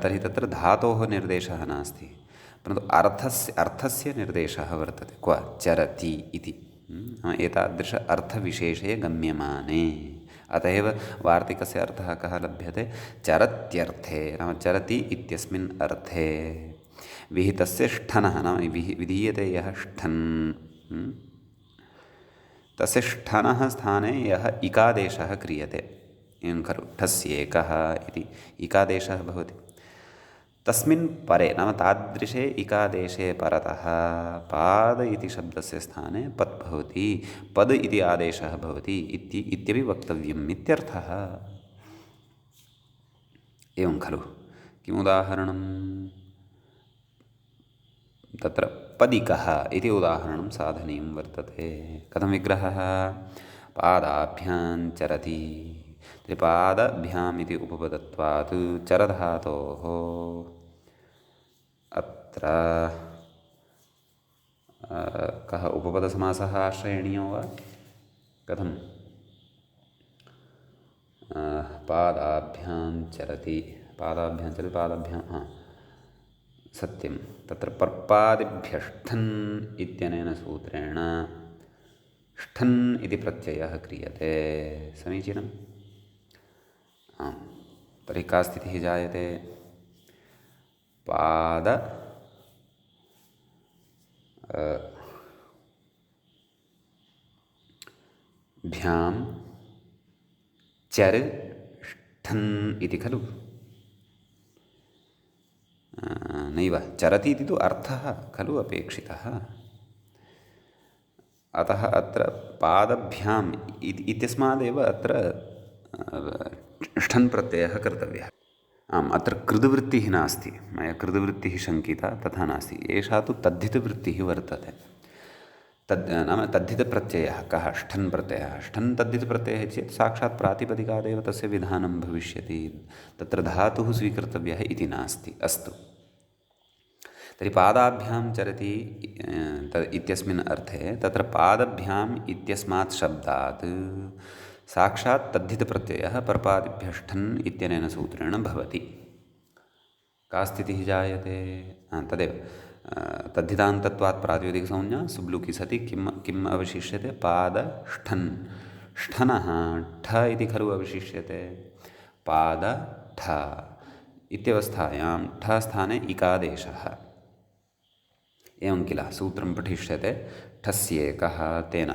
A: तर्हि तत्र धातोः निर्देशः नास्ति, परन्तु अर्थस्य निर्देशः वर्तते। क्व? चरति इति। एतादृश अर्थविशेषे गम्यमाने। अत एव वार्तिकस्य अर्थः कः लभ्यते? चरत्यर्थे, नाम चरति इत्यस्मिन् अर्थे विहितस्य ष्ठनः, नाम विधीयते यः ष्ठन्, तस्य ष्ठनः स्थाने यः इकादेशः क्रियते, एवं खलु। ठस्येकः इति इकादेशः भवति। तस्मिन् परे, नाम तादृशे इकादेशे परतः पाद इति शब्दस्य स्थाने पत् भवति, पद इति आदेशः भवति इत्यपि वक्तव्यम् इत्यर्थः। एवं खलु। किमुदाहरणं? तत्र पदिकः इति उदाहरणं साधनीयं वर्तते। कथं विग्रहः? पादाभ्यां चरति। पादाभ्याम् इति उपपदत्वात् चरधातोः अत्र कः उपपदसमासः आश्रयणीयो वा? कथं? पादाभ्यां चरति, पादाभ्यां सत्यं। तत्र पर्पादिभ्यष्ठन् इत्यनेन सूत्रेण ष्ठन् इति प्रत्ययः क्रियते। समीचीनम्। आम्, तर्हि का स्थितिः जायते? पाद भ्यां चर् ष्ठन् इति खलु। नैव, चरति इति तु अर्थः खलु अपेक्षितः। अतः अत्र पादभ्याम् इत्यस्मादेव अत्र ष्ठन् प्रत्ययः कर्तव्यः। आम्, अत्र कृदवृत्तिः नास्ति, मया कृदवृत्तिः शङ्किता, तथा नास्ति। एषा तु तद्धितवृत्तिः वर्तते। नाम तद्धितप्रत्ययः कः? ष्ठन् प्रत्ययः। ष्ठन् तद्धितप्रत्ययः चेत् साक्षात् प्रातिपदिकादेव तस्य विधानं भविष्यति, तत्र धातुः स्वीकर्तव्यः इति नास्ति। अस्तु, तर्हि पादाभ्यां चरति इत्यस्मिन् अर्थे तत्र पादभ्याम् इत्यस्मात् शब्दात् साक्षात् तद्धितप्रत्ययः परपादिभ्यः ष्ठन् इत्यनेन सूत्रेण भवति। का स्थितिः जायते? तदेव तद्धितान्तत्वात् प्रातिपदिकसंज्ञा सुब्लुकि सति किम् अवशिष्यते? पादष्ठन्। ष्ठनः ठ इति खलु अवशिष्यते। पाद ठ इत्यवस्थायां ठ स्थाने इकादेशः। एवं किल, सूत्रं पठिष्यते ठस्येकः तेन।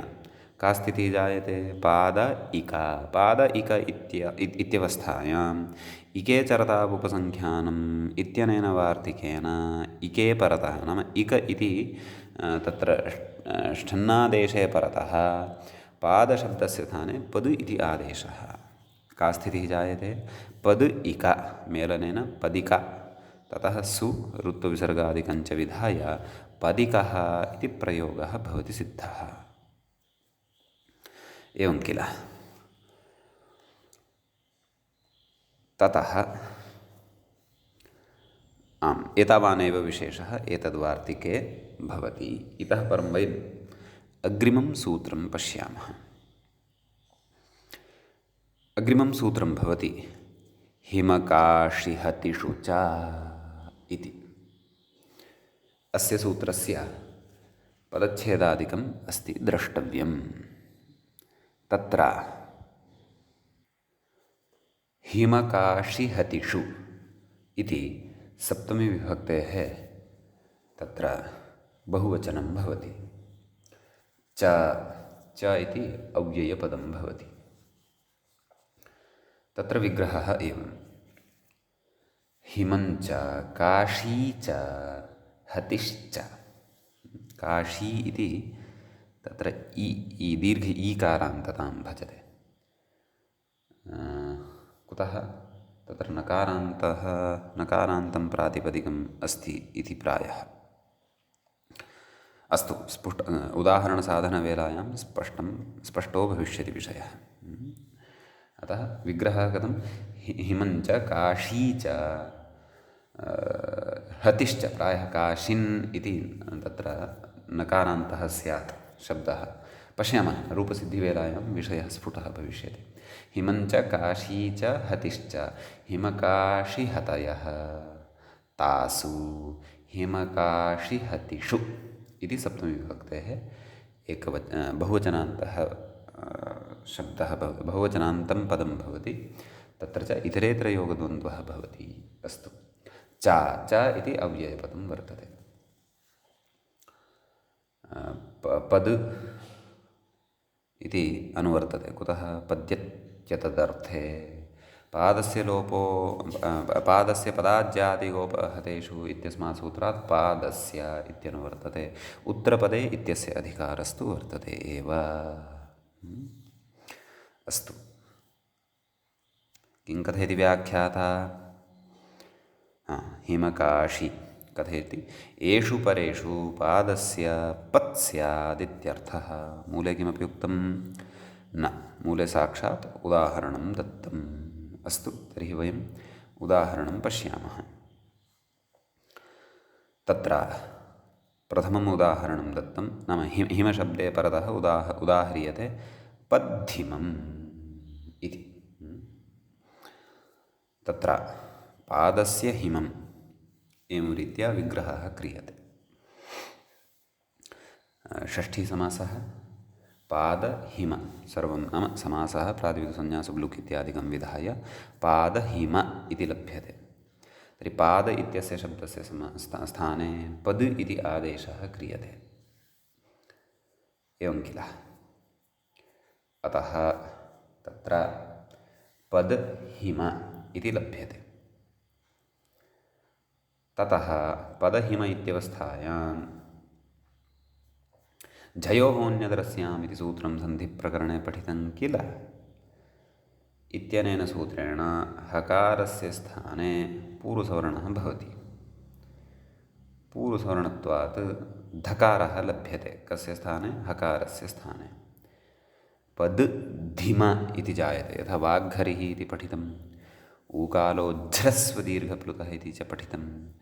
A: का स्थितिः जायते? पाद इक इत्यवस्थायाम् इके चरतावुपसङ्ख्यानम् इत्यनेन वार्तिकेन इके परतः, नाम इक इति तत्र ष्ठन्नादेशे परतः पादशब्दस्य स्थाने पद् इति आदेशः। का स्थितिः जायते? पद् इक मेलनेन पदिका, ततः सु ऋत्वविसर्गादिकञ्च विधाय पदिकः इति प्रयोगः भवति सिद्धः। एवं किल। ततः आम्, एतावानेव विशेषः एतद्वार्तिके भवति। इतः परं वयम् अग्रिमं सूत्रं पश्यामः। अग्रिमं सूत्रं भवति हिमकाशिहतिषु च इति। अस्य सूत्रस्य पदच्छेदादिकम् अस्ति द्रष्टव्यम्। तत्र हिमकाशिहतिषु इति सप्तमीविभक्तेः तत्र बहुवचनं भवति। च इति अव्ययपदं भवति। तत्र विग्रहः एवं: हिमञ्च काशी च हतिश्च। काशी इति तत्र ई दीर्घ ईकारान्ततां भजते। कुतः? तत्र नकारान्तं प्रातिपदिकम् अस्ति इति प्रायः। अस्तु, उदाहरणसाधनवेलायां स्पष्टो भविष्यति विषयः। अतः विग्रहः कथं? हिमञ्च काशी च हतिश्च। प्रायः काशिन् इति तत्र नकारान्तः स्यात् शब्दः। पश्यामः, रूपसिद्धिवेलायां विषयः स्फुटः भविष्यति। हिमञ्च काशी च हतिश्च हिमकाशिहतयः तासु हिमकाशिहतिषु इति सप्तमीविभक्तेः बहुवचनान्तः शब्दः भवति, बहुवचनान्तं पदं भवति। तत्र च इतरेतरयोगद्वन्द्वः भवति। अस्तु, च इति अव्ययपदं वर्तते। पद् इति अनुवर्तते। कुतः? पद्यत्यतदर्थे पादस्य लोपो पादस्य पदाज्यादिगोपहतेषु इत्यस्मात् सूत्रात् पादस्य इत्यनुवर्तते। उत्तरपदे इत्यस्य अधिकारस्तु वर्तते एव। अस्तु, किं कथयति व्याख्याता? हिमकाशी कथयति एषु परेषु पादस्य पत् स्यादित्यर्थः। मूले किमपि उक्तं न, मूले साक्षात् उदाहरणं दत्तम्। अस्तु, तर्हि वयम् उदाहरणं पश्यामः। तत्र प्रथमम् उदाहरणं दत्तं, नाम हिमशब्दे परतः उदाह्रियते पद्धिमम् इति। तत्र पादस्य हिमम् एवं रीत्या विग्रहः क्रियते। षष्ठीसमासः पादहिम सर्वं, नाम समासः प्रातिपदिकसंज्ञासुब्लुक् इत्यादिकं विधाय पादहिम इति लभ्यते। तर्हि पाद इत्यस्य शब्दस्य स्थाने पद् इति आदेशः क्रियते। एवं किल। अतः तत्र पद् हिम इति लभ्यते। ततः पदहिम इत्यवस्थायां झयोः इति सूत्रं सन्धिप्रकरणे पठितं किल इत्यनेन सूत्रेण हकारस्य स्थाने पूर्वसवर्णः भवति। पूर्वसवर्णत्वात् धकारः लभ्यते। कस्य स्थाने? हकारस्य स्थाने। पद् धिम इति जायते। यथा वाग्घरिः इति पठितम्, ऊकालोज्झ्रस्वदीर्घप्लुतः इति च पठितं।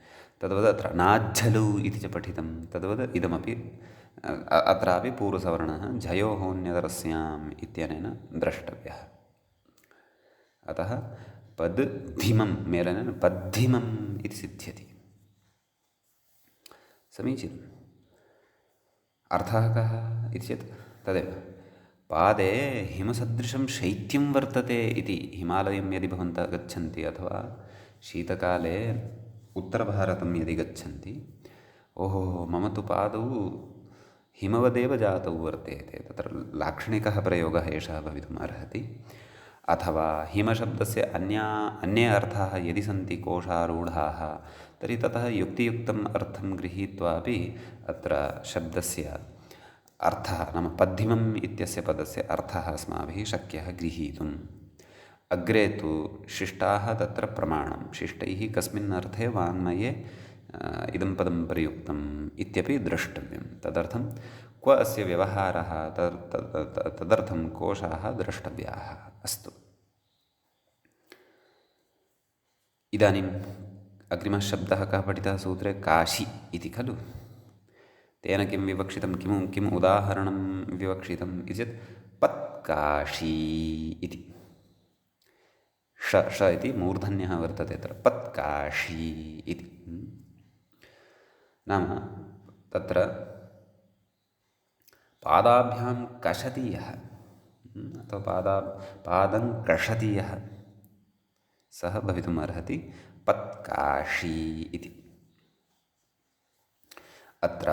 A: तद्वत् अत्र नाज्झलु इति च पठितं। तद्वत् इदमपि अत्रापि पूर्वसवर्णः झयोः इत्यनेन द्रष्टव्यः। अतः पद् धिमं मेलनेन पद्धिमम् इति सिद्ध्यति। समीचीनम्। अर्थः कः इति चेत् तदेव, पादे हिमसदृशं शैत्यं वर्तते इति। हिमालयं यदि भवन्तः गच्छन्ति अथवा शीतकाले उत्तरभारतं यदि गच्छन्ति, ओहो मम तु पादौ हिमवदेव जातौ वर्तेते, तत्र लाक्षणिकः प्रयोगः एषः भवितुम् अर्हति। अथवा हिमशब्दस्य अन्ये अर्थाः यदि सन्ति कोशारूढाः, तर्हि ततः युक्तियुक्तम् अर्थं गृहीत्वापि अत्र शब्दस्य अर्थः नाम पद्धिमम् इत्यस्य पदस्य अर्थः अस्माभिः शक्यः गृहीतुम्। अग्रे तु शिष्टाः तत्र प्रमाणं, शिष्टैः कस्मिन् अर्थे वाङ्मये इदं पदं प्रयुक्तम् इत्यपि द्रष्टव्यं। तदर्थं क्व अस्य व्यवहारः, तदर्थं कोशाः द्रष्टव्याः। अस्तु, इदानीम् अग्रिमः शब्दः कः पठितः सूत्रे? काशी इति खलु। तेन किं विवक्षितं, किम् उदाहरणं विवक्षितम् इति चेत् पत्काशी इति। श इति मूर्धन्यः वर्तते अत्र, पत्काशी इति। नाम तत्र पादाभ्यां कषति यः अथवा पादं कषति यः, सः भवितुम् अर्हति पत्काशी इति। अत्र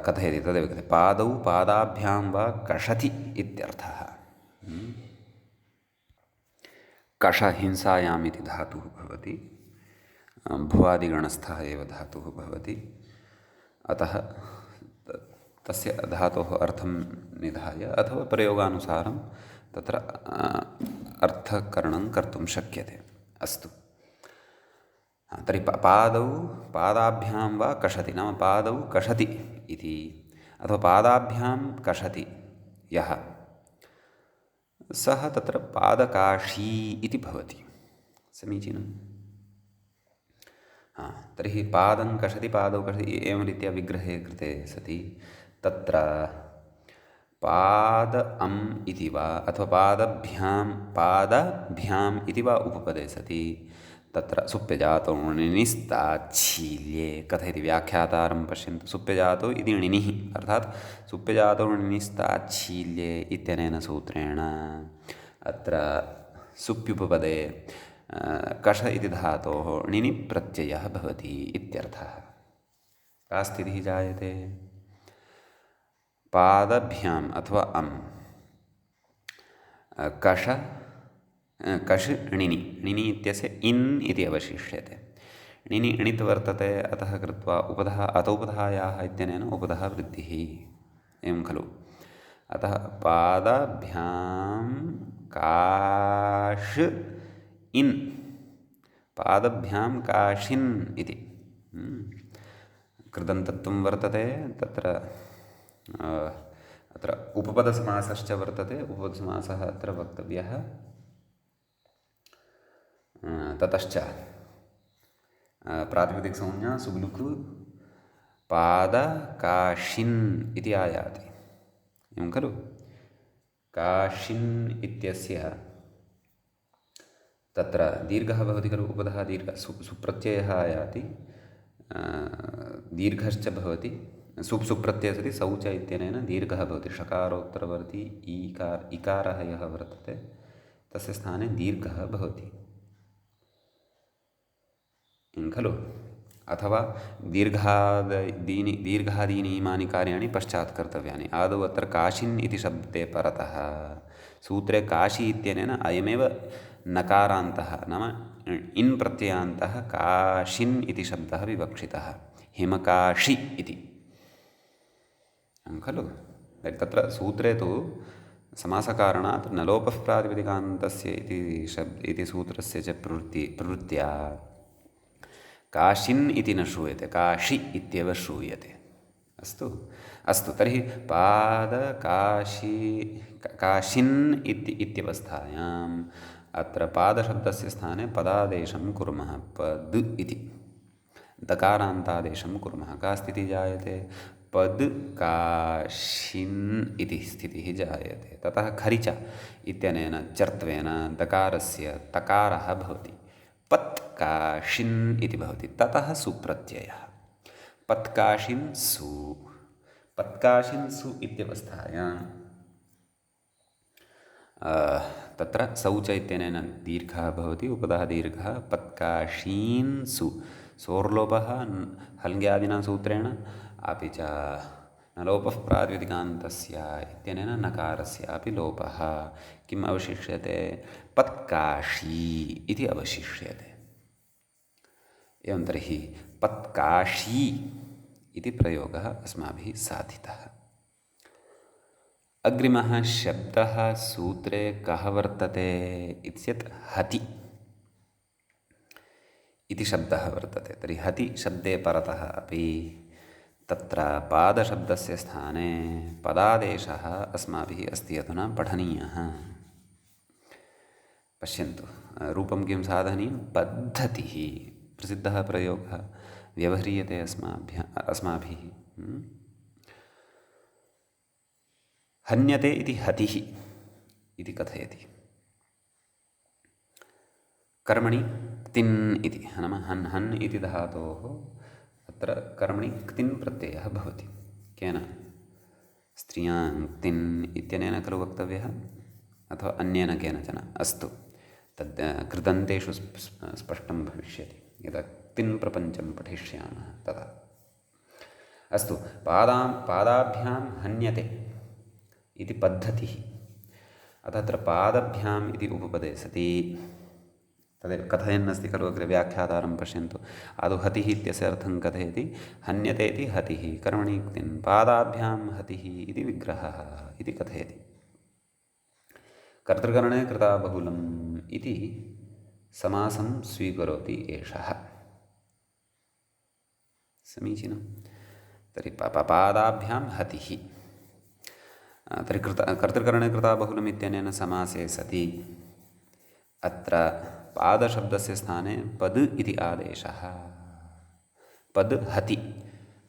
A: कथयति तदेव कथयति, पादौ पादाभ्यां वा कषति इत्यर्थः। कष हिंसायाम् इति धातुः भवति, भुवादिगणस्थः एव धातुः भवति। अतः तस्य धातोः अर्थं निधाय अथवा प्रयोगानुसारं तत्र अर्थकरणं कर्तुं शक्यते। अस्तु, तर्हि पादौ पादाभ्यां वा कषति, नाम पादौ कषति इति, अथवा पादाभ्यां कषति यः, सः तत्र पादकाशी इति भवति। समीचीनम्। तर्हि पादं कषति पादौ कषति एवं रीत्या विग्रहे कृते सति तत्र पाद अम् इति वा अथवा पादभ्याम् इति वा उपपदे सति तत्र सुप्यजातौ णिनिस्ताच्छील्ये कथयति। व्याख्यातारं पश्यन्तु, सुप्यजातौ इति णिनिः, अर्थात् सुप्यजातौ णिनिस्ताच्छील्ये इत्यनेन सूत्रेण अत्र सुप्युपपदे कष इति धातोः णिनि प्रत्ययः भवति इत्यर्थः। का स्थितिः जायते? पादभ्याम् अथवा अम् कष णिनि इत्यस्य इन् इति अवशिष्यते। णिनि णित् वर्तते, अतः कृत्वा उपधः अतोपधायाः इत्यनेन उपधः वृद्धिः, एवं खलु। अतः पादभ्यां काश् इन्, पादभ्यां काशिन् इति कृदन्तत्वं वर्तते। तत्र अत्र उपपदसमासश्च वर्तते। उपपदसमासः अत्र वक्तव्यः। ततश्च प्रातिपदिकसंज्ञा सुब्लुक् पादकाशिन् इति आयाति, एवं खलु। काशिन् इत्यस्य तत्र दीर्घः भवति खलु, उपधः दीर्घः, सुप्रत्ययः आयाति, दीर्घश्च भवति। सुप्रत्ययः सति शौच इत्यनेन दीर्घः भवति। षकारोत्तरवर्ती इकारः यः वर्तते तस्य स्थाने दीर्घः भवति, खलु। अथवा दीर्घादीनि इमानि कार्याणि पश्चात् कर्तव्यानि। आदौ अत्र काशिन् इति शब्दे परतः सूत्रे काशी इत्यनेन अयमेव नकारान्तः नाम इन् प्रत्ययान्तः काशिन् इति शब्दः विवक्षितः। हिमकाशी इति खलु तत्र सूत्रे तु समासकारणात् न लोपः प्रातिपदिकान्तस्य इति सूत्रस्य च प्रवृत्त्या काशिन् इति न श्रूयते, काशि इत्येव श्रूयते। अस्तु अस्तु, तर्हि पादकाशी काशिन् इत्यवस्थायाम् अत्र पादशब्दस्य स्थाने पदादेशं कुर्मः, पद् इति दकारान्तादेशं कुर्मः। का स्थितिः जायते? पद् काशिन् इति स्थितिः जायते। ततः खरिच इत्यनेन चर्त्वेन दकारस्य तकारः भवति, पत् काशिन् इति भवति। ततः सुप्रत्ययः पत्काशिन् सु, पत्काशिन् सु इत्यवस्थायां तत्र शौच इत्यनेन दीर्घः भवति, उपदः दीर्घः, पत्काशीन् सु, सोर्लोपः हल्ङ्यादिना सूत्रेण, अपि च न लोपः प्रातिपदिकान्तस्य इत्यनेन नकारस्यापि लोपः। किम् अवशिष्यते? पत्काशी इति अवशिष्यते। एवं तर्हि पत्काशी इति प्रयोगः अस्माभिः साधितः। अग्रिमः शब्दः सूत्रे कः वर्तते इत्येतत् हति इति शब्दः वर्तते। तर्हि हति शब्दे परतः अपि तत्र पादशब्दस्य स्थाने पदादेशः अस्माभिः अस्ति अधुना पठनीयः। पश्यन्तु, रूपं किं साधनीयं? पद्धतिः, प्रसिद्धः प्रयोगः, व्यवह्रियते अस्माभिः। हन्यते इति हतिः इति कथयति। कर्मणि क्तिन् इति, नाम हन् हन् इति धातोः अत्र कर्मणि क्तिन् प्रत्ययः भवति। केन? स्त्रियां क्तिन् इत्यनेन खलु वक्तव्यः, अथवा अन्येन केनचन। अस्तु, तद् कृदन्तेषु स्पष्टं भविष्यति यदा क्तिन् प्रपञ्चं पठिष्यामः तदा। अस्तु, पादाभ्यां हन्यते इति पद्धतिः। अतः अत्र पादभ्याम् इति उपपदे सति तदेव कथयन्नस्ति खलु अग्रे व्याख्यातारं पश्यन्तु। आदौ हतिः इत्यस्य अर्थं कथयति, हन्यते इति हतिः, कर्मणि क्तिन्, पादाभ्यां हतिः इति विग्रहः इति कथयति। कर्तृकरणे कृताबहुलम् इति समासं स्वीकरोति एषः। समीचीनं। तर्हि पादाभ्यां हतिः, तर्हि कर्तृकरणे कृताबहुलम् इत्यनेन समासे सति अत्र पादशब्दस्य स्थाने पद् इति आदेशः। पद् हति,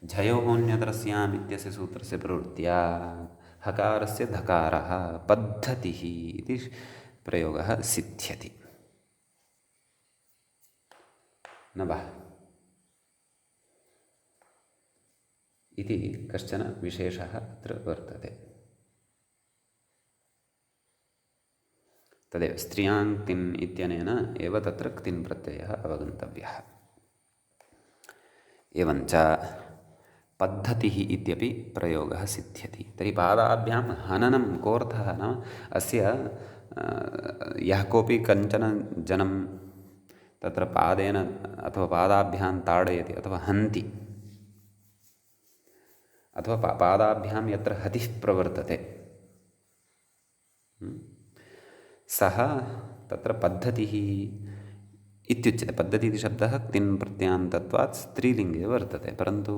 A: झयोः इत्यस्य सूत्रस्य प्रवृत्त्या हकारस्य धकारः पद्धतिः इति प्रयोगः सिद्ध्यति। न वा? इति कश्चन विशेषः अत्र वर्तते। तदेव स्त्रियां क्तिन् इत्यनेन एव तत्र क्तिन् प्रत्ययः अवगन्तव्यः। एवञ्च पद्धतिः इत्यपि प्रयोगः सिद्ध्यति। तर्हि पादाभ्यां हननं कोऽर्थः? नाम अस्य यः कोऽपि कञ्चन जनं तत्र पादेन अथवा पादाभ्यां ताडयति अथवा हन्ति, अथवा पादाभ्यां यत्र हतिः प्रवर्तते सः तत्र पद्धतिः इत्युच्यते। पद्धतिः इति शब्दः क्तिन् प्रत्ययान्तत्वात् स्त्रीलिङ्गे वर्तते, परन्तु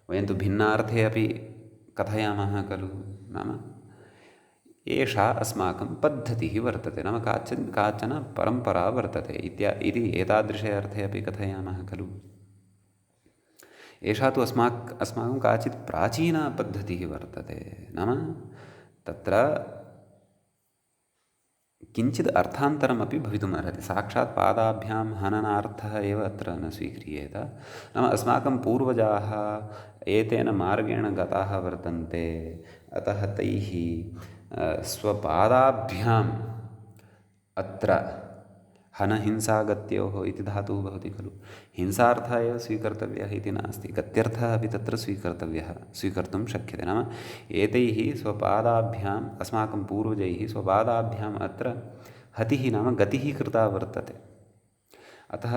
A: वयं तु भिन्नार्थे अपि कथयामः खलु। नाम एषा अस्माकं पद्धतिः वर्तते, नाम काचन परम्परा वर्तते इति एतादृशे अर्थे अपि कथयामः खलु। एषा तु अस्माकं काचित् प्राचीना पद्धतिः वर्तते। नाम तत्र किञ्चित् अर्थान्तरमपि भवितुमर्हति। साक्षात् पादाभ्यां हननार्थः एव अत्र न स्वीक्रियेत। नाम अस्माकं पूर्वजाः एतेन मार्गेण गताः वर्तन्ते, अतः तैः स्वपादाभ्याम् अत्र हनहिंसागत्योः इति धातुः भवति खलु, हिंसार्थः एव स्वीकर्तव्यः इति नास्ति, गत्यर्थः अपि तत्र स्वीकर्तुं शक्यते। नाम एतैः स्वपादाभ्याम्, अस्माकं पूर्वजैः स्वपादाभ्याम् अत्र हतिः नाम गतिः कृता वर्तते। अतः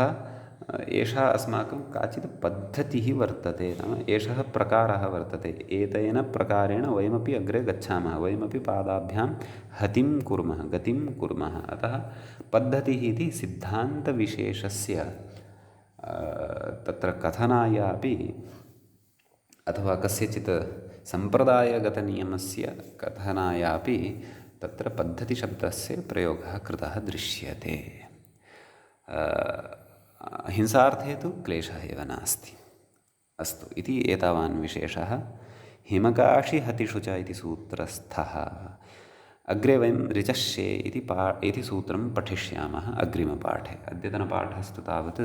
A: एषा अस्माकं काचित् पद्धतिः वर्तते, नाम एषः प्रकारः वर्तते। एतेन प्रकारेण वयमपि अग्रे गच्छामः, वयमपि पादाभ्यां हतिं कुर्मः, गतिं कुर्मः। अतः पद्धतिः इति सिद्धान्तविशेषस्य तत्र कथनाय अपि, अथवा कस्यचित् सम्प्रदायगतनियमस्य कथनाय अपि तत्र पद्धतिशब्दस्य प्रयोगः कृतः दृश्यते। हिंसार्थे तु क्लेशः एव नास्ति। अस्तु, इति एतावान् विशेषः। हिमकाशिहतिषु च इति सूत्रस्थः। अग्रे वयं ऋचश्ये इति सूत्रं पठिष्यामः अग्रिमपाठे। अद्यतनपाठस्तु तावत्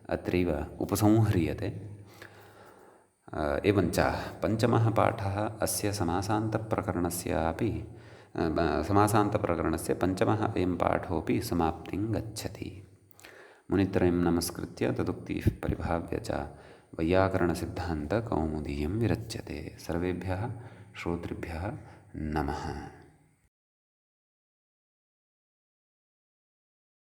A: अत्रैव उपसंह्रियते। एवञ्च पञ्चमः पाठः अस्य समासान्तप्रकरणस्य पञ्चमः अयं पाठोऽपि समाप्तिं गच्छति। मुनित्रयं नमस्कृत्य तदुक्तिः परिभाव्य च वैयाकरणसिद्धान्तकौमुदीयं विरच्यते। सर्वेभ्यः श्रोतृभ्यः नमः।